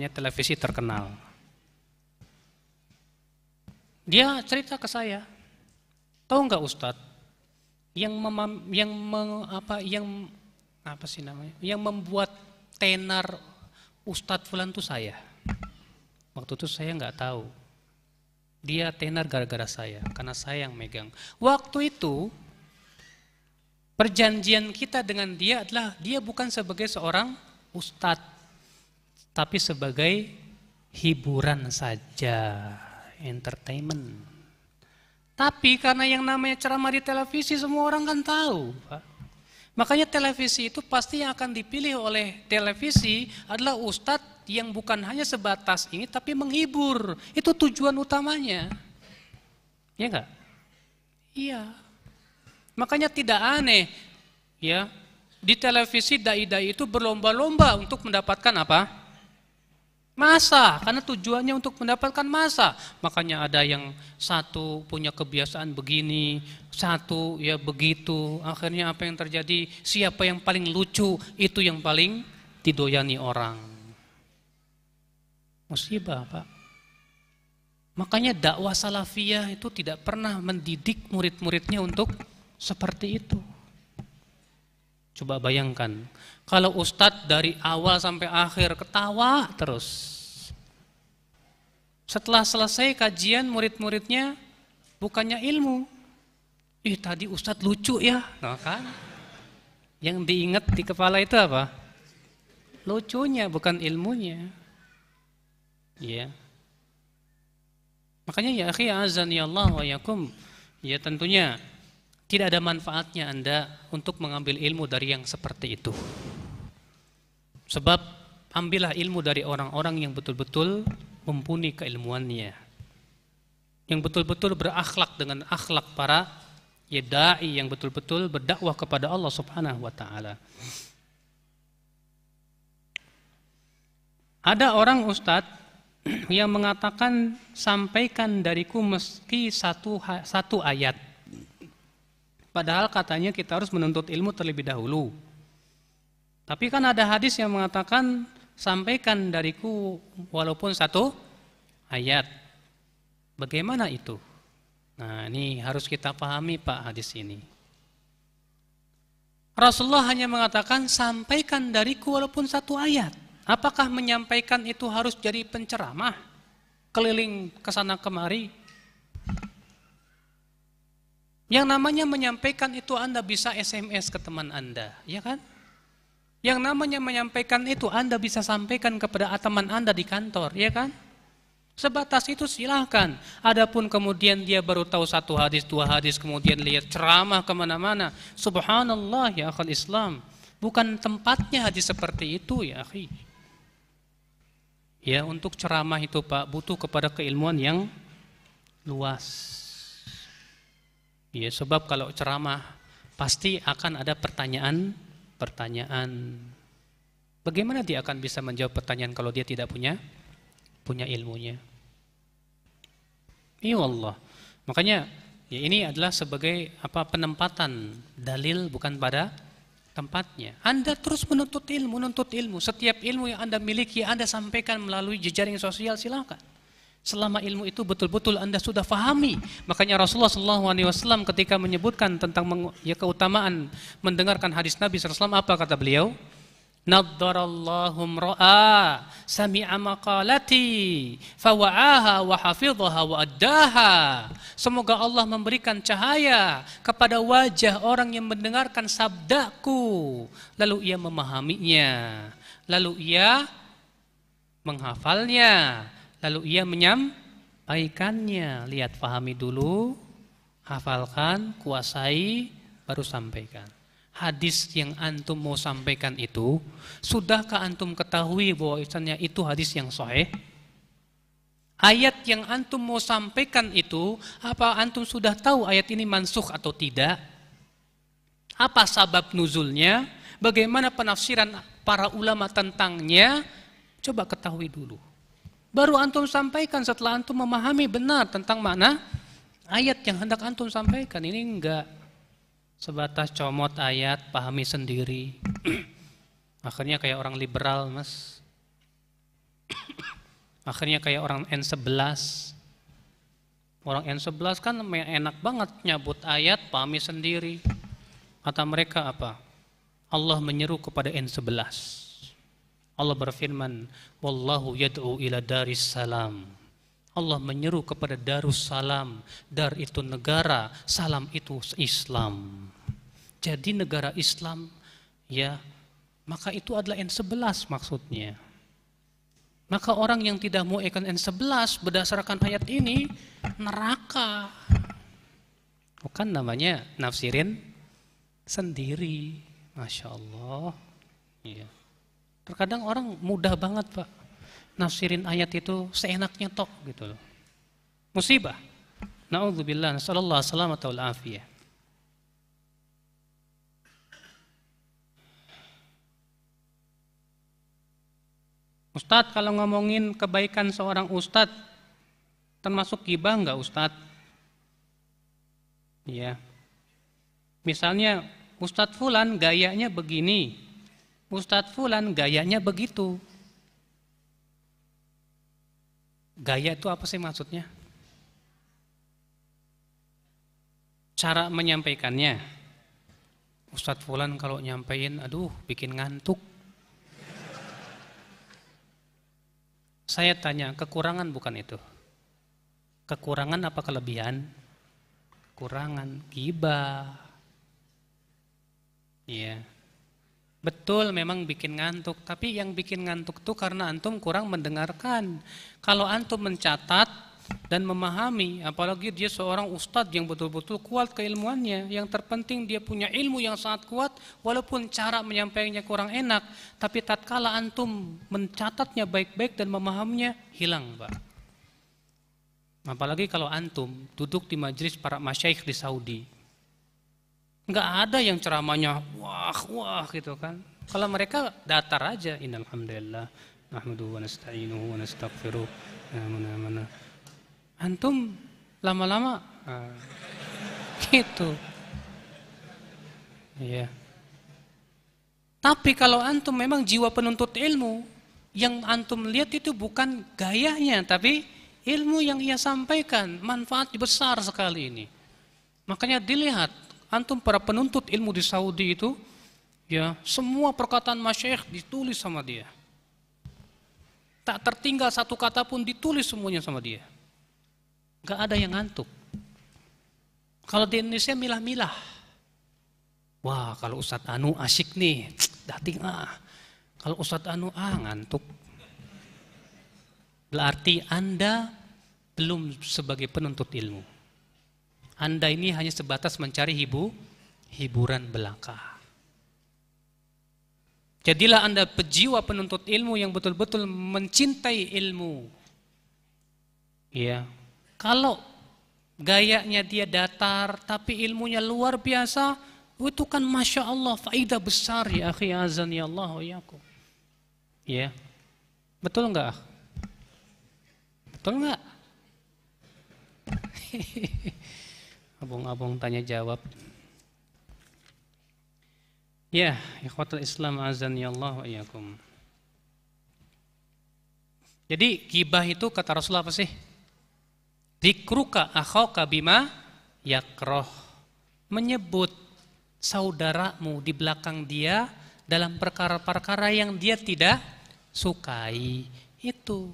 televisi terkenal. Dia cerita ke saya, tahu nggak Ustadz, yang membuat tenar Ustadz Fulan itu saya. Waktu itu saya nggak tahu. Dia tenar gara-gara saya, karena saya yang megang. Waktu itu perjanjian kita dengan dia adalah dia bukan sebagai seorang ustadz, tapi sebagai hiburan saja, entertainment. Tapi karena yang namanya ceramah di televisi semua orang kan tahu, Pak. Makanya televisi itu pasti yang akan dipilih oleh televisi adalah ustadz yang bukan hanya sebatas ini tapi menghibur. Itu tujuan utamanya. Ya enggak? Iya. Makanya tidak aneh ya, di televisi dai-dai itu berlomba-lomba untuk mendapatkan apa? Massa, karena tujuannya untuk mendapatkan massa. Makanya ada yang satu punya kebiasaan begini, satu ya begitu. Akhirnya apa yang terjadi? Siapa yang paling lucu, itu yang paling didoyani orang. Musibah, Pak. Makanya dakwah salafiyah itu tidak pernah mendidik murid-muridnya untuk seperti itu. Coba bayangkan, kalau ustadz dari awal sampai akhir ketawa terus. Setelah selesai kajian murid-muridnya bukannya ilmu. Tadi ustadz lucu ya. Nah kan? Yang diingat di kepala itu apa? Lucunya, bukan ilmunya. Ya. Makanya ya akhi azani Allah wa yakum, ya tentunya tidak ada manfaatnya Anda untuk mengambil ilmu dari yang seperti itu. Sebab ambillah ilmu dari orang-orang yang betul-betul mumpuni keilmuannya, yang betul-betul berakhlak dengan akhlak para dai yang betul-betul berdakwah kepada Allah Subhanahu wa taala. Ada orang ustadz yang mengatakan sampaikan dariku meski satu ayat. Padahal katanya kita harus menuntut ilmu terlebih dahulu. Tapi kan ada hadis yang mengatakan sampaikan dariku walaupun satu ayat. Bagaimana itu? Nah ini harus kita pahami Pak hadis ini. Rasulullah hanya mengatakan sampaikan dariku walaupun satu ayat. Apakah menyampaikan itu harus jadi penceramah? Keliling kesana kemari? Yang namanya menyampaikan itu Anda bisa SMS ke teman Anda, ya kan? Yang namanya menyampaikan itu Anda bisa sampaikan kepada teman Anda di kantor, ya kan? Sebatas itu silahkan. Adapun kemudian dia baru tahu satu hadis, dua hadis, kemudian lihat ceramah kemana-mana. Subhanallah ya akhal Islam. Bukan tempatnya hadis seperti itu ya akhi. Ya untuk ceramah itu Pak butuh kepada keilmuan yang luas. Ya, sebab kalau ceramah pasti akan ada pertanyaan. Bagaimana dia akan bisa menjawab pertanyaan kalau dia tidak punya punya ilmunya. Iya Allah. Makanya ya ini adalah sebagai penempatan dalil bukan pada tempatnya. Anda terus menuntut ilmu. Setiap ilmu yang Anda miliki, Anda sampaikan melalui jejaring sosial, silakan. Selama ilmu itu betul-betul Anda sudah fahami. Makanya Rasulullah SAW ketika menyebutkan tentang keutamaan mendengarkan hadis Nabi SAW, apa kata beliau? Naddarallahu mra'a sami'a maqalati fawa'aha wa hafidhaha wa addaha. Semoga Allah memberikan cahaya kepada wajah orang yang mendengarkan sabdaku, lalu ia memahaminya, lalu ia menghafalnya, lalu ia menyampaikannya. Lihat, pahami dulu, hafalkan, kuasai, baru sampaikan. Hadis yang antum mau sampaikan itu, sudahkah antum ketahui bahwa itu hadis yang sahih? Ayat yang antum mau sampaikan itu, apa antum sudah tahu ayat ini mansukh atau tidak? Apa sabab nuzulnya? Bagaimana penafsiran para ulama tentangnya? Coba ketahui dulu. Baru antum sampaikan setelah antum memahami benar tentang makna ayat yang hendak antum sampaikan. Ini enggak sebatas comot ayat, pahami sendiri. Akhirnya kayak orang liberal, Mas. Akhirnya kayak orang N11. Orang N11 kan enak banget nyabut ayat, pahami sendiri. Kata mereka apa? Allah menyeru kepada N11. Allah berfirman, wallahu yad'u ila daris salam. Allah menyeru kepada Darussalam. Dar itu negara, salam itu Islam. Jadi negara Islam, ya, maka itu adalah N11 maksudnya. Maka orang yang tidak mau ikut N11 berdasarkan ayat ini, neraka. Bukan namanya nafsirin sendiri. Masya Allah. Ya. Terkadang orang mudah banget, Pak, nafsirin ayat itu seenaknya tok gitu loh. Musibah. Na'udzubillah, nasallallahu salamata wal afiyah. Ustadz, kalau ngomongin kebaikan seorang ustadz, termasuk ghibah enggak Ustadz? Ya. Misalnya Ustadz Fulan gayanya begini, Ustadz Fulan gayanya begitu. Gaya itu apa sih maksudnya? Cara menyampaikannya. Ustadz Fulan kalau nyampein, aduh bikin ngantuk. Saya tanya, kekurangan bukan itu? Kekurangan apa kelebihan? Kekurangan, ghibah. Iya. Betul memang bikin ngantuk, tapi yang bikin ngantuk itu karena antum kurang mendengarkan. Kalau antum mencatat dan memahami, apalagi dia seorang ustadz yang betul-betul kuat keilmuannya, yang terpenting dia punya ilmu yang sangat kuat, walaupun cara menyampaikannya kurang enak, tapi tatkala antum mencatatnya baik-baik dan memahaminya, hilang, Pak. Apalagi kalau antum duduk di majelis para masyaikh di Saudi, nggak ada yang ceramahnya wah gitu kan. Kalau mereka datar aja, innal hamdalillah nahmaduhu wa nasta'inuhu wa nastaghfiruh. Mana. Antum lama-lama gitu. Iya. Tapi kalau antum memang jiwa penuntut ilmu, yang antum lihat itu bukan gayanya, tapi ilmu yang ia sampaikan, manfaat besar sekali ini. Makanya dilihat antum para penuntut ilmu di Saudi itu, ya, semua perkataan masyayikh ditulis sama dia. Tak tertinggal satu kata pun ditulis semuanya sama dia. Gak ada yang ngantuk. Kalau di Indonesia milah-milah. Wah, kalau Ustadz Anu asyik nih, dating Kalau Ustadz Anu ngantuk. Berarti Anda belum sebagai penuntut ilmu. Anda ini hanya sebatas mencari hiburan belaka. Jadilah Anda pejiwa penuntut ilmu yang betul-betul mencintai ilmu. Ya. Kalau gayanya dia datar tapi ilmunya luar biasa, itu kan Masya Allah faidah besar ya akhi azan ya Allah wa yakum. Ya. Betul enggak? Betul nggak? Abang-abang tanya jawab. Ya, ikhwatul Islam azan ya Allah wa iyyakum. Jadi ghibah itu kata Rasulullah apa sih? Dzikruka akhaka bima yakroh. Menyebut saudaramu di belakang dia dalam perkara-perkara yang dia tidak sukai. Itu.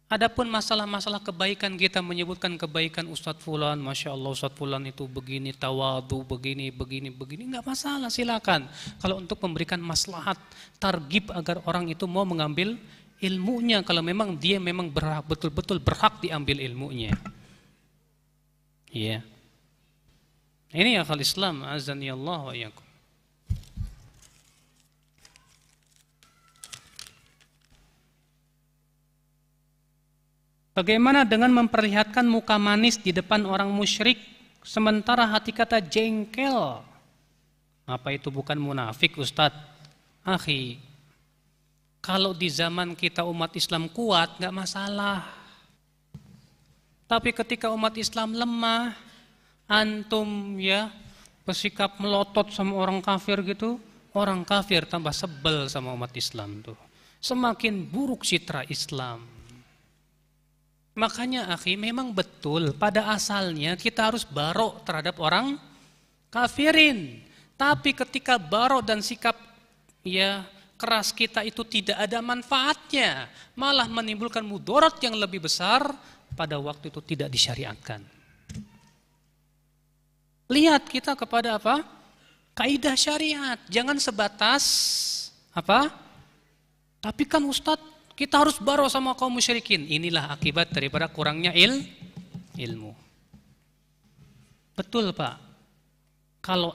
Adapun masalah-masalah kebaikan, kita menyebutkan kebaikan Ustadz Fulan, Masya Allah Ustadz Fulan itu begini, tawadu, begini, nggak masalah, silakan. Kalau untuk memberikan maslahat, targib agar orang itu mau mengambil ilmunya, kalau memang dia memang betul-betul berhak diambil ilmunya. Iya. Ini akal Islam, azani Allah wa iyyakum. Bagaimana dengan memperlihatkan muka manis di depan orang musyrik, sementara hati kata jengkel? Apa itu bukan munafik, Ustadz? Akhi, kalau di zaman kita umat Islam kuat, nggak masalah. Tapi ketika umat Islam lemah, antum ya bersikap melotot sama orang kafir gitu, orang kafir tambah sebel sama umat Islam tuh. Semakin buruk citra Islam. Makanya akhi, memang betul pada asalnya kita harus barok terhadap orang kafirin. Tapi ketika barok dan sikap ya keras kita itu tidak ada manfaatnya, malah menimbulkan mudarat yang lebih besar, pada waktu itu tidak disyariatkan. Lihat kita kepada apa? Kaidah syariat, jangan sebatas apa? Tapi kan Ustadz, kita harus baro sama kaum musyrikin. Inilah akibat daripada kurangnya ilmu. Betul Pak. Kalau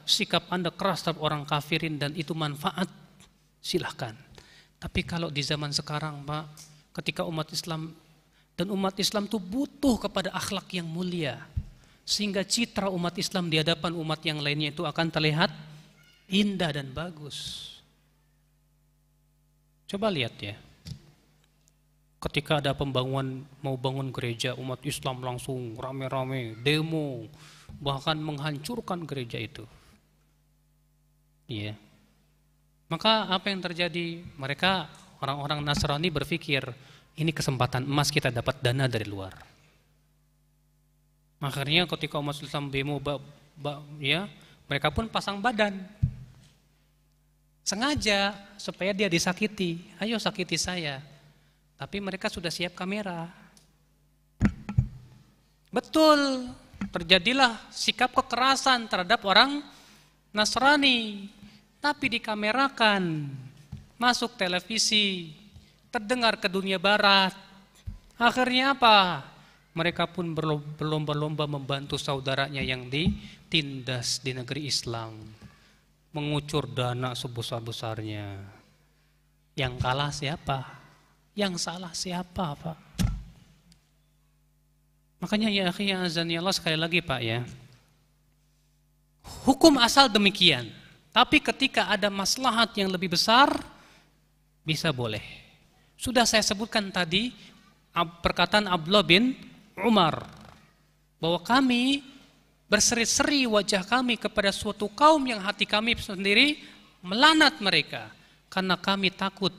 sikap Anda keras terhadap orang kafirin dan itu manfaat, silahkan. Tapi kalau di zaman sekarang Pak, ketika umat Islam itu butuh kepada akhlak yang mulia, sehingga citra umat Islam di hadapan umat yang lainnya itu akan terlihat indah dan bagus. Coba lihat ya, ketika ada mau bangun gereja, umat Islam langsung rame-rame demo, bahkan menghancurkan gereja itu. Iya. Maka apa yang terjadi? Mereka orang-orang Nasrani berpikir, ini kesempatan emas kita dapat dana dari luar. Akhirnya ketika umat Islam demo, ya mereka pun pasang badan. Sengaja supaya dia disakiti. Ayo sakiti saya. Tapi mereka sudah siap kamera. Betul, terjadilah sikap kekerasan terhadap orang Nasrani. Tapi dikamerakan, masuk televisi, terdengar ke dunia barat. Akhirnya apa? Mereka pun berlomba-lomba membantu saudaranya yang ditindas di negeri Islam. Mengucur dana sebesar-besarnya. Yang kalah siapa? Yang salah siapa Pak? Makanya ya akhi azani Allah, sekali lagi Pak ya, hukum asal demikian. Tapi ketika ada maslahat yang lebih besar, bisa boleh. Sudah saya sebutkan tadi perkataan Abdullah bin Umar, bahwa kami berseri-seri wajah kami kepada suatu kaum yang hati kami sendiri melanat mereka, karena kami takut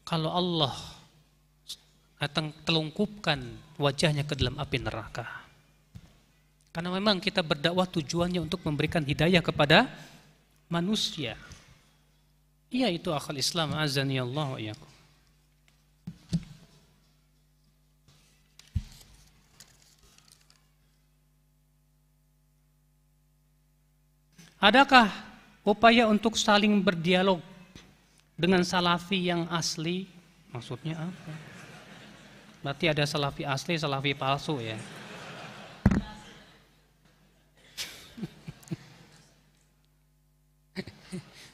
kalau Allah datang telungkupkan wajahnya ke dalam api neraka. Karena memang kita berdakwah tujuannya untuk memberikan hidayah kepada manusia. Iya, itu akal Islam, azani Allah wa iyyakum. Adakah upaya untuk saling berdialog dengan salafi yang asli? Maksudnya apa? Berarti ada salafi asli, salafi palsu ya.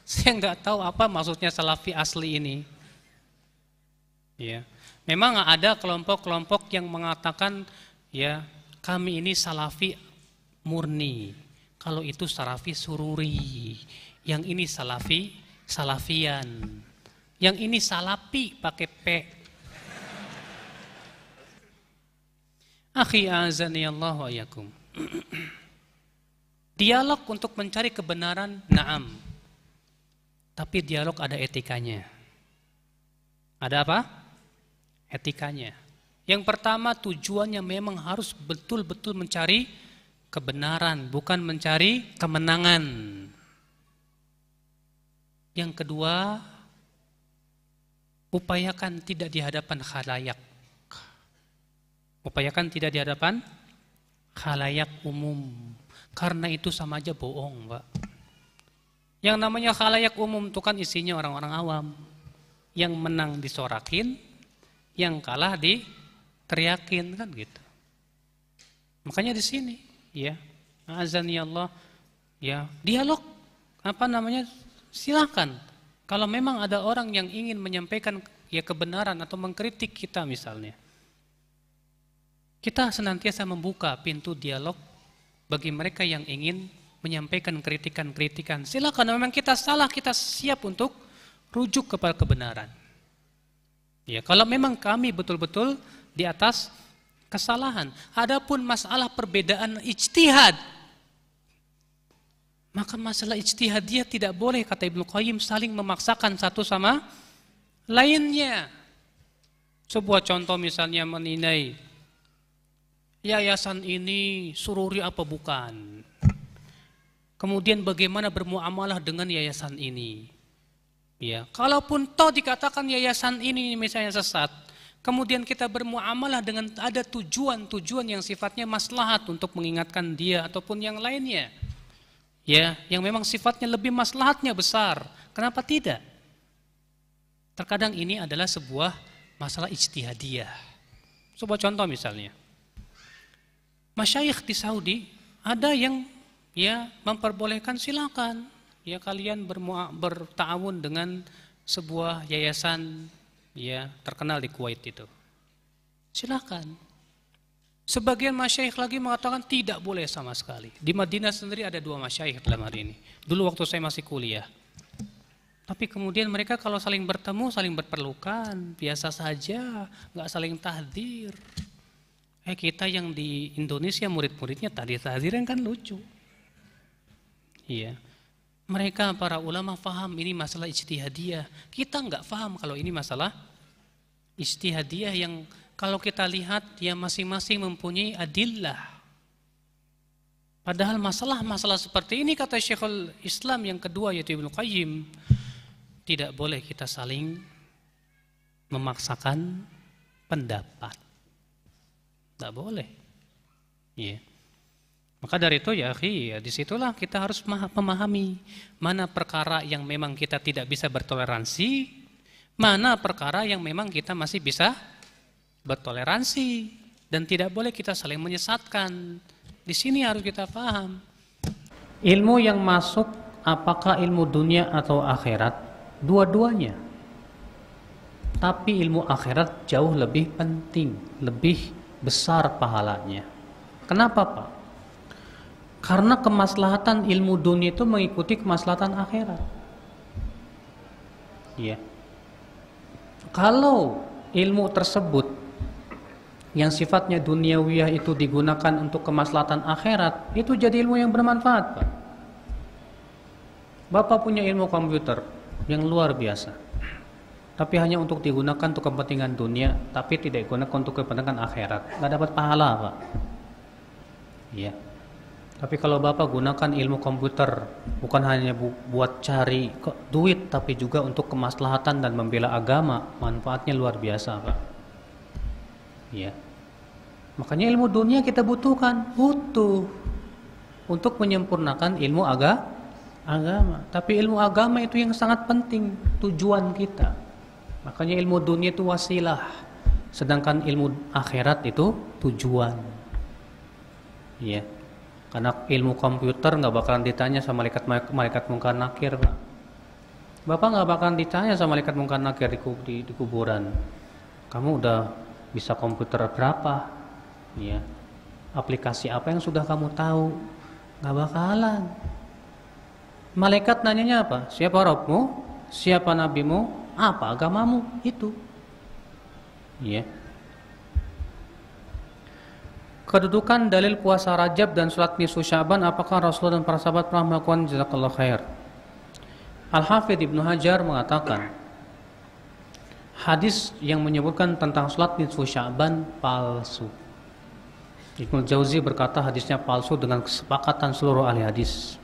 Saya nggak tahu apa maksudnya salafi asli ini. Ya, memang ada kelompok-kelompok yang mengatakan ya kami ini salafi murni. Kalau itu salafi sururi, yang ini salafian, yang ini salapi pakai P. Akhi azani Allah wa iyakum. Dialog untuk mencari kebenaran, na'am. Tapi dialog ada etikanya. Ada apa? Etikanya. Yang pertama, tujuannya memang harus betul-betul mencari kebenaran, bukan mencari kemenangan. Yang kedua, upayakan tidak di hadapan khalayak. Upayakan tidak di hadapan khalayak umum. Karena itu sama aja bohong, Pak. Yang namanya khalayak umum itu kan isinya orang-orang awam. Yang menang disorakin, yang kalah diteriakin, kan gitu. Makanya di sini, ya, azani Allah, ya, dialog, silakan. Kalau memang ada orang yang ingin menyampaikan ya kebenaran atau mengkritik kita misalnya, kita senantiasa membuka pintu dialog bagi mereka yang ingin menyampaikan kritikan-kritikan. Silakan, memang kita salah, kita siap untuk rujuk kepada kebenaran. Ya, kalau memang kami betul-betul di atas kesalahan. Adapun masalah perbedaan ijtihad, maka masalah ijtihadiyah tidak boleh, kata Ibnu Qayyim, saling memaksakan satu sama lainnya. Sebuah contoh misalnya menilai yayasan ini sururi apa bukan. Kemudian bagaimana bermuamalah dengan yayasan ini. Ya, kalaupun toh dikatakan yayasan ini misalnya sesat, kemudian kita bermuamalah dengan ada tujuan-tujuan yang sifatnya maslahat untuk mengingatkan dia ataupun yang lainnya. Ya, yang memang sifatnya lebih maslahatnya besar. Kenapa tidak? Terkadang ini adalah sebuah masalah ijtihadiyah. Sebuah contoh misalnya, masyayikh di Saudi ada yang ya memperbolehkan, silakan ya kalian berta'awun dengan sebuah yayasan ya terkenal di Kuwait itu. Silakan. Sebagian masyayikh lagi mengatakan tidak boleh sama sekali. Di Madinah sendiri ada 2 masyayikh dalam hari ini. Dulu waktu saya masih kuliah. Tapi kemudian mereka kalau saling bertemu, saling berpelukan, biasa saja, nggak saling tahdir. Kita yang di Indonesia murid-muridnya tahdir-tahdiran kan lucu. Iya. Mereka para ulama faham ini masalah ijtihadiyah. Kita nggak faham kalau ini masalah ijtihadiyah yang kalau kita lihat ya masing-masing mempunyai adillah. Padahal masalah-masalah seperti ini, kata Syekhul Islam yang kedua yaitu Ibnu Qayyim, tidak boleh kita saling memaksakan pendapat. Tidak boleh. Ya. Maka dari itu ya akhi, ya, disitulah kita harus memahami mana perkara yang memang kita tidak bisa bertoleransi, mana perkara yang memang kita masih bisa bertoleransi, dan tidak boleh kita saling menyesatkan. Di sini harus kita paham. Ilmu yang masuk apakah ilmu dunia atau akhirat? Dua-duanya. Tapi ilmu akhirat jauh lebih penting, lebih besar pahalanya. Kenapa, Pak? Karena kemaslahatan ilmu dunia itu mengikuti kemaslahatan akhirat. Ya. Kalau ilmu tersebut yang sifatnya duniawiyah itu digunakan untuk kemaslahatan akhirat, itu jadi ilmu yang bermanfaat, Pak. Bapak punya ilmu komputer yang luar biasa, tapi hanya untuk digunakan untuk kepentingan dunia, tapi tidak digunakan untuk kepentingan akhirat, nggak dapat pahala, Pak. Iya. Tapi kalau Bapak gunakan ilmu komputer bukan hanya buat cari duit, tapi juga untuk kemaslahatan dan membela agama, manfaatnya luar biasa, Pak. Iya. Makanya ilmu dunia kita butuh untuk menyempurnakan ilmu agama. Tapi ilmu agama itu yang sangat penting, tujuan kita. Makanya ilmu dunia itu wasilah, sedangkan ilmu akhirat itu tujuan. Iya. Karena ilmu komputer nggak bakalan ditanya sama malaikat mungkar nakir, Pak. Bapak nggak bakalan ditanya sama malaikat mungkar nakir di kuburan. Kamu udah bisa komputer berapa? Ya. Aplikasi apa yang sudah kamu tahu? Nggak bakalan. Malaikat nanyanya apa? Siapa Rabbmu? Siapa nabimu? Apa agamamu? Itu. Ya. Kedudukan dalil puasa Rajab dan sholat nisfu Sya'ban, apakah Rasulullah dan para sahabat pernah melakukan? Jazakallahu khair. Al-Hafidz Ibnu Hajar mengatakan, hadis yang menyebutkan tentang sholat nisfu Sya'ban palsu. Ibnu Jauzi berkata hadisnya palsu dengan kesepakatan seluruh ahli hadis.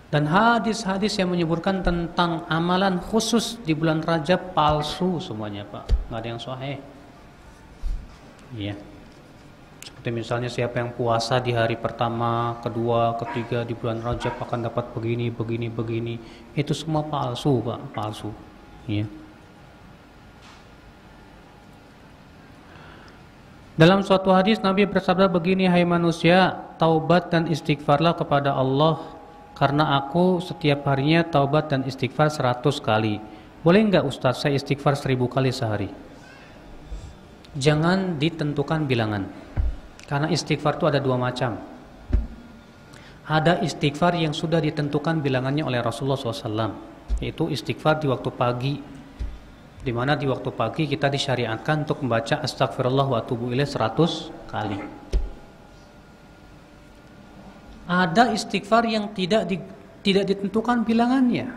Dan hadis-hadis yang menyebutkan tentang amalan khusus di bulan Rajab palsu semuanya, Pak. Nggak ada yang sahih. Iya. Seperti misalnya siapa yang puasa di hari pertama, kedua, ketiga di bulan Rajab akan dapat begini, begini, begini. Itu semua palsu, Pak, palsu. Iya. Dalam suatu hadis Nabi bersabda begini, hai manusia, taubat dan istighfarlah kepada Allah, karena aku setiap harinya taubat dan istighfar 100 kali. Boleh enggak Ustaz saya istighfar 1000 kali sehari? Jangan ditentukan bilangan. Karena istighfar itu ada dua macam. Ada istighfar yang sudah ditentukan bilangannya oleh Rasulullah SAW, yaitu istighfar di waktu pagi, di mana di waktu pagi kita disyariatkan untuk membaca astagfirullah wa atubu ilaih 100 kali. Ada istighfar yang tidak ditentukan bilangannya,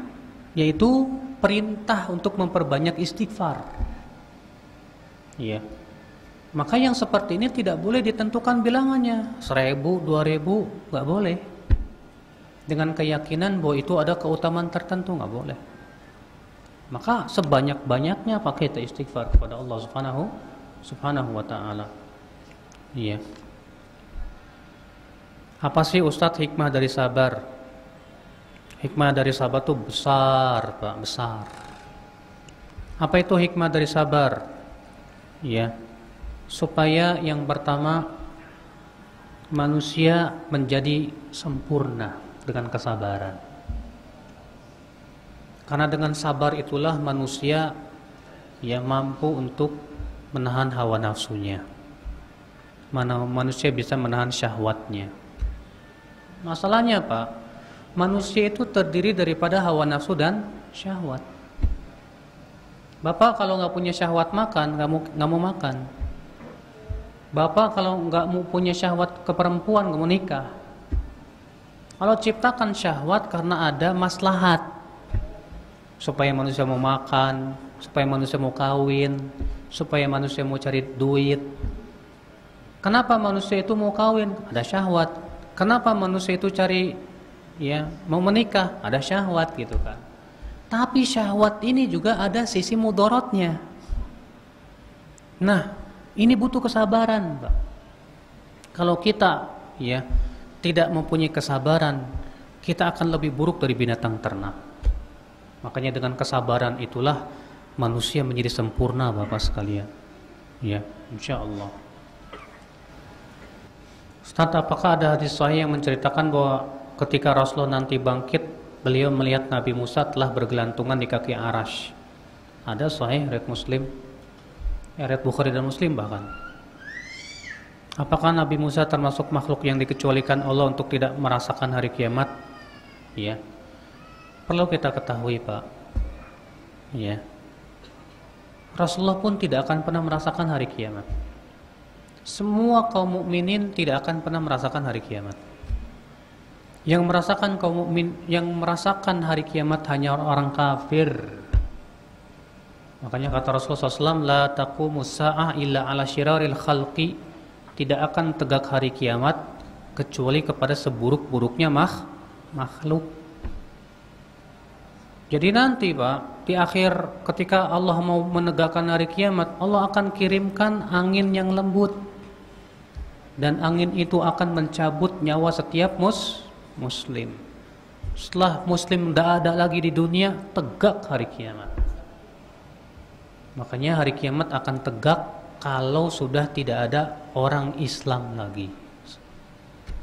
yaitu perintah untuk memperbanyak istighfar. Iya. Maka yang seperti ini tidak boleh ditentukan bilangannya, 1000, 2000, nggak boleh. Dengan keyakinan bahwa itu ada keutamaan tertentu, nggak boleh. Maka sebanyak-banyaknya pakai istighfar kepada Allah Subhanahu wa Ta'ala. Iya. Apa sih Ustadz hikmah dari sabar? Hikmah dari sabar itu besar, Pak, besar. Apa itu hikmah dari sabar? Iya. Supaya yang pertama manusia menjadi sempurna dengan kesabaran. Karena dengan sabar itulah manusia yang mampu untuk menahan hawa nafsunya. Manusia bisa menahan syahwatnya. Masalahnya Pak, manusia itu terdiri daripada hawa nafsu dan syahwat. Bapak kalau nggak punya syahwat makan, nggak mau makan. Bapak kalau nggak mau punya syahwat ke perempuan, nggak mau nikah. Kalau ciptakan syahwat karena ada maslahat, supaya manusia mau makan, supaya manusia mau kawin, supaya manusia mau cari duit. Kenapa manusia itu mau kawin? Ada syahwat. Kenapa manusia itu mau menikah? Ada syahwat gitu kan. Tapi syahwat ini juga ada sisi mudorotnya. Nah, ini butuh kesabaran, Pak. Kalau kita tidak mempunyai kesabaran, kita akan lebih buruk dari binatang ternak. Makanya dengan kesabaran itulah manusia menjadi sempurna, Bapak sekalian. Ya, insyaallah. Ustaz, apakah ada hadis sahih yang menceritakan bahwa ketika Rasulullah nanti bangkit, beliau melihat Nabi Musa telah bergelantungan di kaki Arash? Ada sahih riwayat Muslim. Riwayat Bukhari dan Muslim bahkan. Apakah Nabi Musa termasuk makhluk yang dikecualikan Allah untuk tidak merasakan hari kiamat? Ya. Perlu kita ketahui, Pak. Ya. Rasulullah pun tidak akan pernah merasakan hari kiamat. Semua kaum mukminin tidak akan pernah merasakan hari kiamat. Yang merasakan hari kiamat hanya orang kafir. Makanya kata Rasulullah SAW, la taqumus sa'ah illa ala syiraril khalqi, tidak akan tegak hari kiamat kecuali kepada seburuk-buruknya makhluk. Jadi nanti Pak, di akhir ketika Allah mau menegakkan hari kiamat, Allah akan kirimkan angin yang lembut, dan angin itu akan mencabut nyawa setiap muslim. Setelah muslim tidak ada lagi di dunia, tegak hari kiamat. Makanya hari kiamat akan tegak kalau sudah tidak ada orang Islam lagi,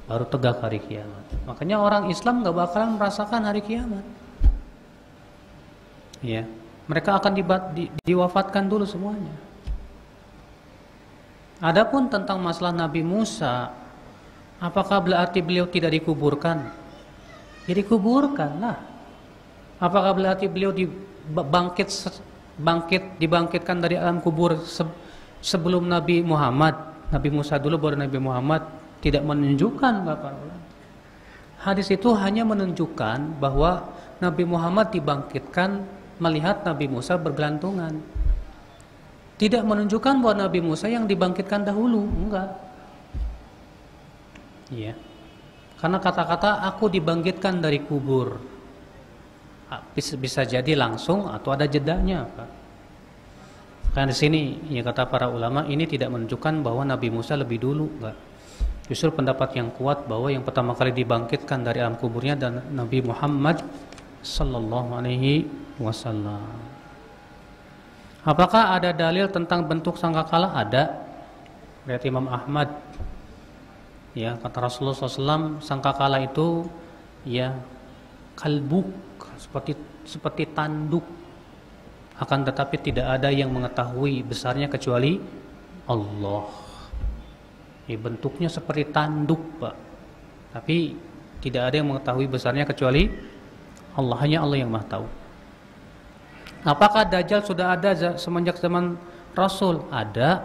baru tegak hari kiamat. Makanya orang Islam gak bakalan merasakan hari kiamat. Ya, mereka akan diwafatkan dulu semuanya. Adapun tentang masalah Nabi Musa, apakah berarti beliau tidak dikuburkan? Ya dikuburkan lah. Apakah berarti beliau dibangkitkan dari alam kubur sebelum Nabi Muhammad? Nabi Musa dulu baru Nabi Muhammad, tidak menunjukkan Bapak. Hadis itu hanya menunjukkan bahwa Nabi Muhammad dibangkitkan melihat Nabi Musa bergelantungan. Tidak menunjukkan bahwa Nabi Musa yang dibangkitkan dahulu, enggak. Iya. Karena kata-kata aku dibangkitkan dari kubur bisa jadi langsung atau ada jedanya, Pak. Karena di sini ya kata para ulama ini tidak menunjukkan bahwa Nabi Musa lebih dulu, enggak. Justru pendapat yang kuat bahwa yang pertama kali dibangkitkan dari alam kuburnya dan Nabi Muhammad sallallahu alaihi wasallam. Apakah ada dalil tentang bentuk sangkakala? Ada. Lihat Imam Ahmad. Ya, kata Rasulullah SAW, sangkakala itu ya kalbuk, seperti tanduk. Akan tetapi tidak ada yang mengetahui besarnya kecuali Allah. Ya, bentuknya seperti tanduk, Pak. Tapi tidak ada yang mengetahui besarnya kecuali Allah, hanya Allah yang Maha tahu. Apakah Dajjal sudah ada semenjak zaman Rasul? Ada.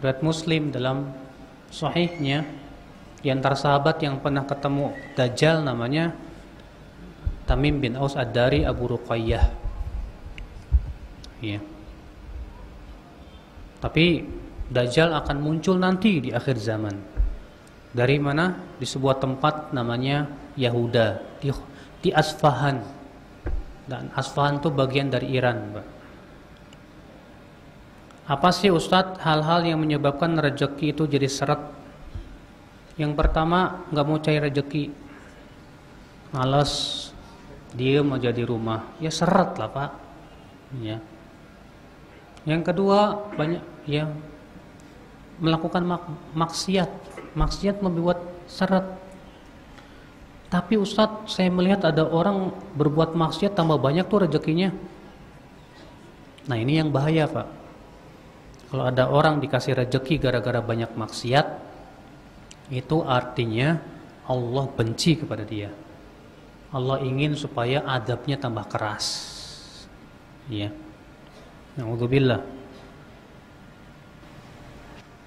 Riwayat Muslim dalam sahihnya, di antara sahabat yang pernah ketemu Dajjal namanya Tamim bin Aus Ad-Dari Abu Ruqayyah. Ya. Tapi Dajjal akan muncul nanti di akhir zaman. Dari mana? Di sebuah tempat namanya Yahuda, di Asfahan. Dan Asfahan itu bagian dari Iran, Pak. Apa sih Ustadz hal-hal yang menyebabkan rezeki itu jadi seret? Yang pertama, nggak mau cari rezeki, malas, diem aja di rumah, ya seret lah, Pak. Ya. Yang kedua, banyak yang melakukan maksiat membuat seret. Tapi Ustadz, saya melihat ada orang berbuat maksiat tambah banyak tuh rezekinya. Nah, ini yang bahaya, Pak. Kalau ada orang dikasih rezeki gara-gara banyak maksiat, itu artinya Allah benci kepada dia. Allah ingin supaya adabnya tambah keras. Ya. Na'udzubillah.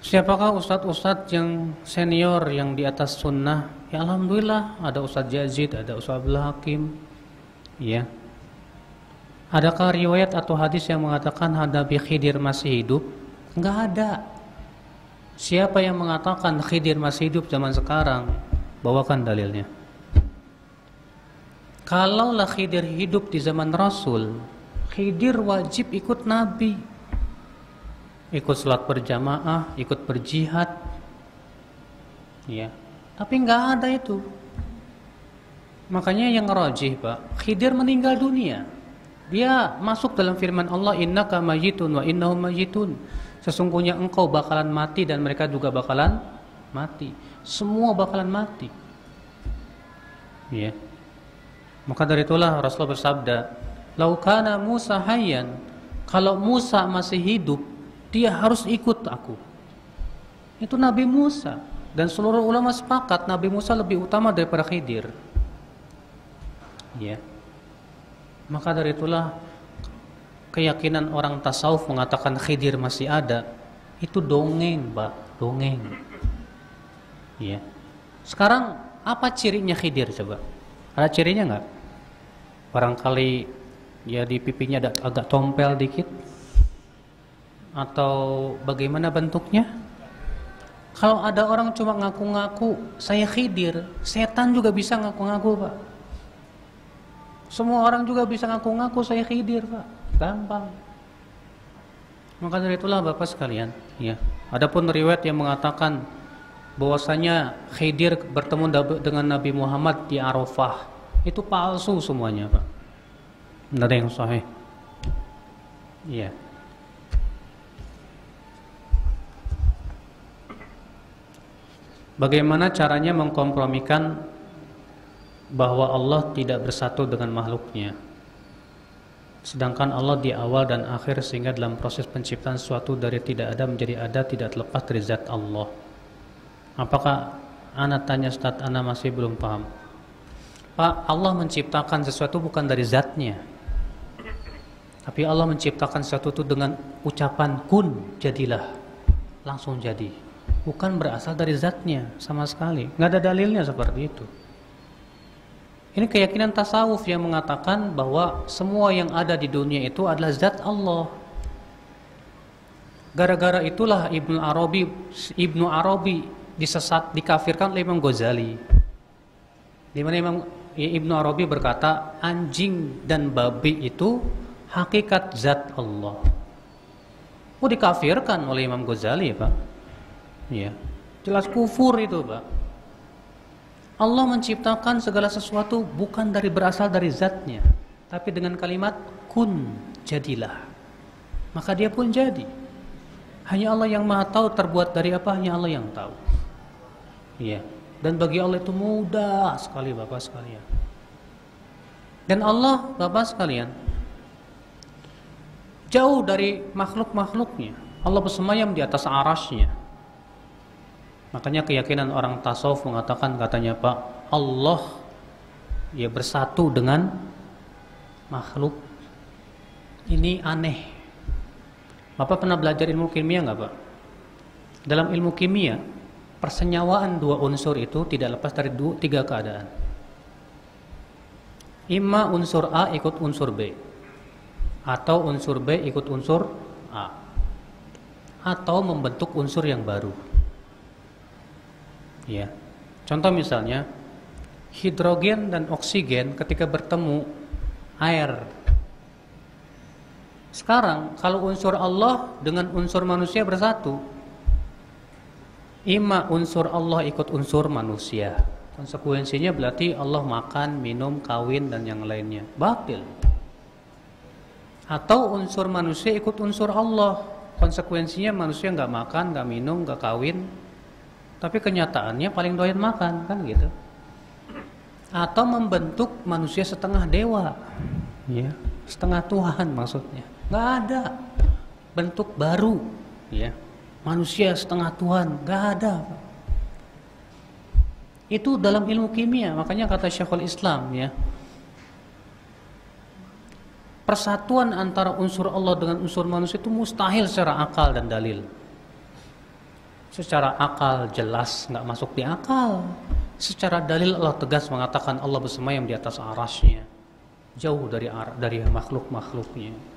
Siapakah ustadz-ustadz yang senior yang di atas sunnah? Ya alhamdulillah, ada Ustadz Yazid, ada Ustadz Abdul Hakim. Ya. Adakah riwayat atau hadis yang mengatakan Nabi Khidir masih hidup? Enggak ada. Siapa yang mengatakan Khidir masih hidup zaman sekarang? Bawakan dalilnya. Kalaulah Khidir hidup di zaman Rasul, Khidir wajib ikut Nabi. Ikut sholat berjamaah, ikut berjihad. Ya. Tapi enggak ada itu. Makanya yang rajih, Pak, Khidir meninggal dunia. Dia masuk dalam firman Allah, innaka mayyitun wa innahum mayyitun. Sesungguhnya engkau bakalan mati dan mereka juga bakalan mati. Semua bakalan mati. Ya. Maka dari itulah Rasulullah bersabda, "Lau kana Musa hayyan," kalau Musa masih hidup, dia harus ikut aku. Itu Nabi Musa. Dan seluruh ulama sepakat Nabi Musa lebih utama daripada Khidir. Ya. Maka dari itulah keyakinan orang tasawuf mengatakan Khidir masih ada, itu dongeng, Pak, dongeng. Ya. Sekarang apa cirinya Khidir coba? Ada cirinya enggak? Barangkali ya di pipinya ada agak tompel dikit. Atau bagaimana bentuknya? Kalau ada orang cuma ngaku-ngaku saya Khidir, setan juga bisa ngaku-ngaku, Pak. Semua orang juga bisa ngaku-ngaku saya Khidir, Pak. Gampang. Maka dari itulah Bapak sekalian, ya. Adapun riwayat yang mengatakan bahwasanya Khidir bertemu dengan Nabi Muhammad di Arafah, itu palsu semuanya, Pak. Tidak ada yang sahih. Iya. Bagaimana caranya mengkompromikan bahwa Allah tidak bersatu dengan makhluknya, sedangkan Allah di awal dan akhir, sehingga dalam proses penciptaan sesuatu dari tidak ada menjadi ada tidak terlepas dari zat Allah. Apakah ana tanya Ustaz, ana masih belum paham. Pak, Allah menciptakan sesuatu bukan dari zatnya, tapi Allah menciptakan sesuatu itu dengan ucapan kun, jadilah, langsung jadi. bukan berasal dari zatnya sama sekali. Nggak ada dalilnya seperti itu. Ini keyakinan tasawuf yang mengatakan bahwa semua yang ada di dunia itu adalah zat Allah. Gara-gara itulah Ibnu Arabi dikafirkan oleh Imam Ghazali. Di mana Ibnu Arabi berkata, anjing dan babi itu hakikat zat Allah. Oh, dikafirkan oleh Imam Ghazali, Pak. Ya, jelas kufur itu, Pak. Allah menciptakan segala sesuatu bukan berasal dari zatnya, tapi dengan kalimat kun, jadilah. Maka dia pun jadi. Hanya Allah yang Maha tahu terbuat dari apa, hanya Allah yang tahu. Ya. Dan bagi Allah itu mudah sekali, Bapak sekalian. Dan Allah, Bapak sekalian, jauh dari makhluk-makhluknya. Allah bersemayam di atas arasy-Nya. Makanya keyakinan orang tasawuf mengatakan, katanya Pak, Allah ya bersatu dengan makhluk. Ini aneh. Bapak pernah belajar ilmu kimia nggak, Pak? Dalam ilmu kimia, persenyawaan dua unsur itu tidak lepas dari tiga keadaan. Imma unsur A ikut unsur B, atau unsur B ikut unsur A, atau membentuk unsur yang baru. Ya, contoh misalnya hidrogen dan oksigen ketika bertemu air. Sekarang kalau unsur Allah dengan unsur manusia bersatu, imma unsur Allah ikut unsur manusia. Konsekuensinya berarti Allah makan, minum, kawin dan yang lainnya. Batil. Atau unsur manusia ikut unsur Allah. Konsekuensinya manusia nggak makan, nggak minum, nggak kawin, tapi kenyataannya paling doyan makan, kan gitu. Atau membentuk manusia setengah dewa, ya, setengah Tuhan maksudnya. Nggak ada bentuk baru, ya. Manusia setengah Tuhan, nggak ada. Itu dalam ilmu kimia, makanya kata Syekhul Islam, ya, persatuan antara unsur Allah dengan unsur manusia itu mustahil secara akal dan dalil. Secara akal jelas nggak masuk di akal. Secara dalil Allah tegas mengatakan Allah bersemayam di atas arasy-Nya, jauh dari makhluk-makhluknya.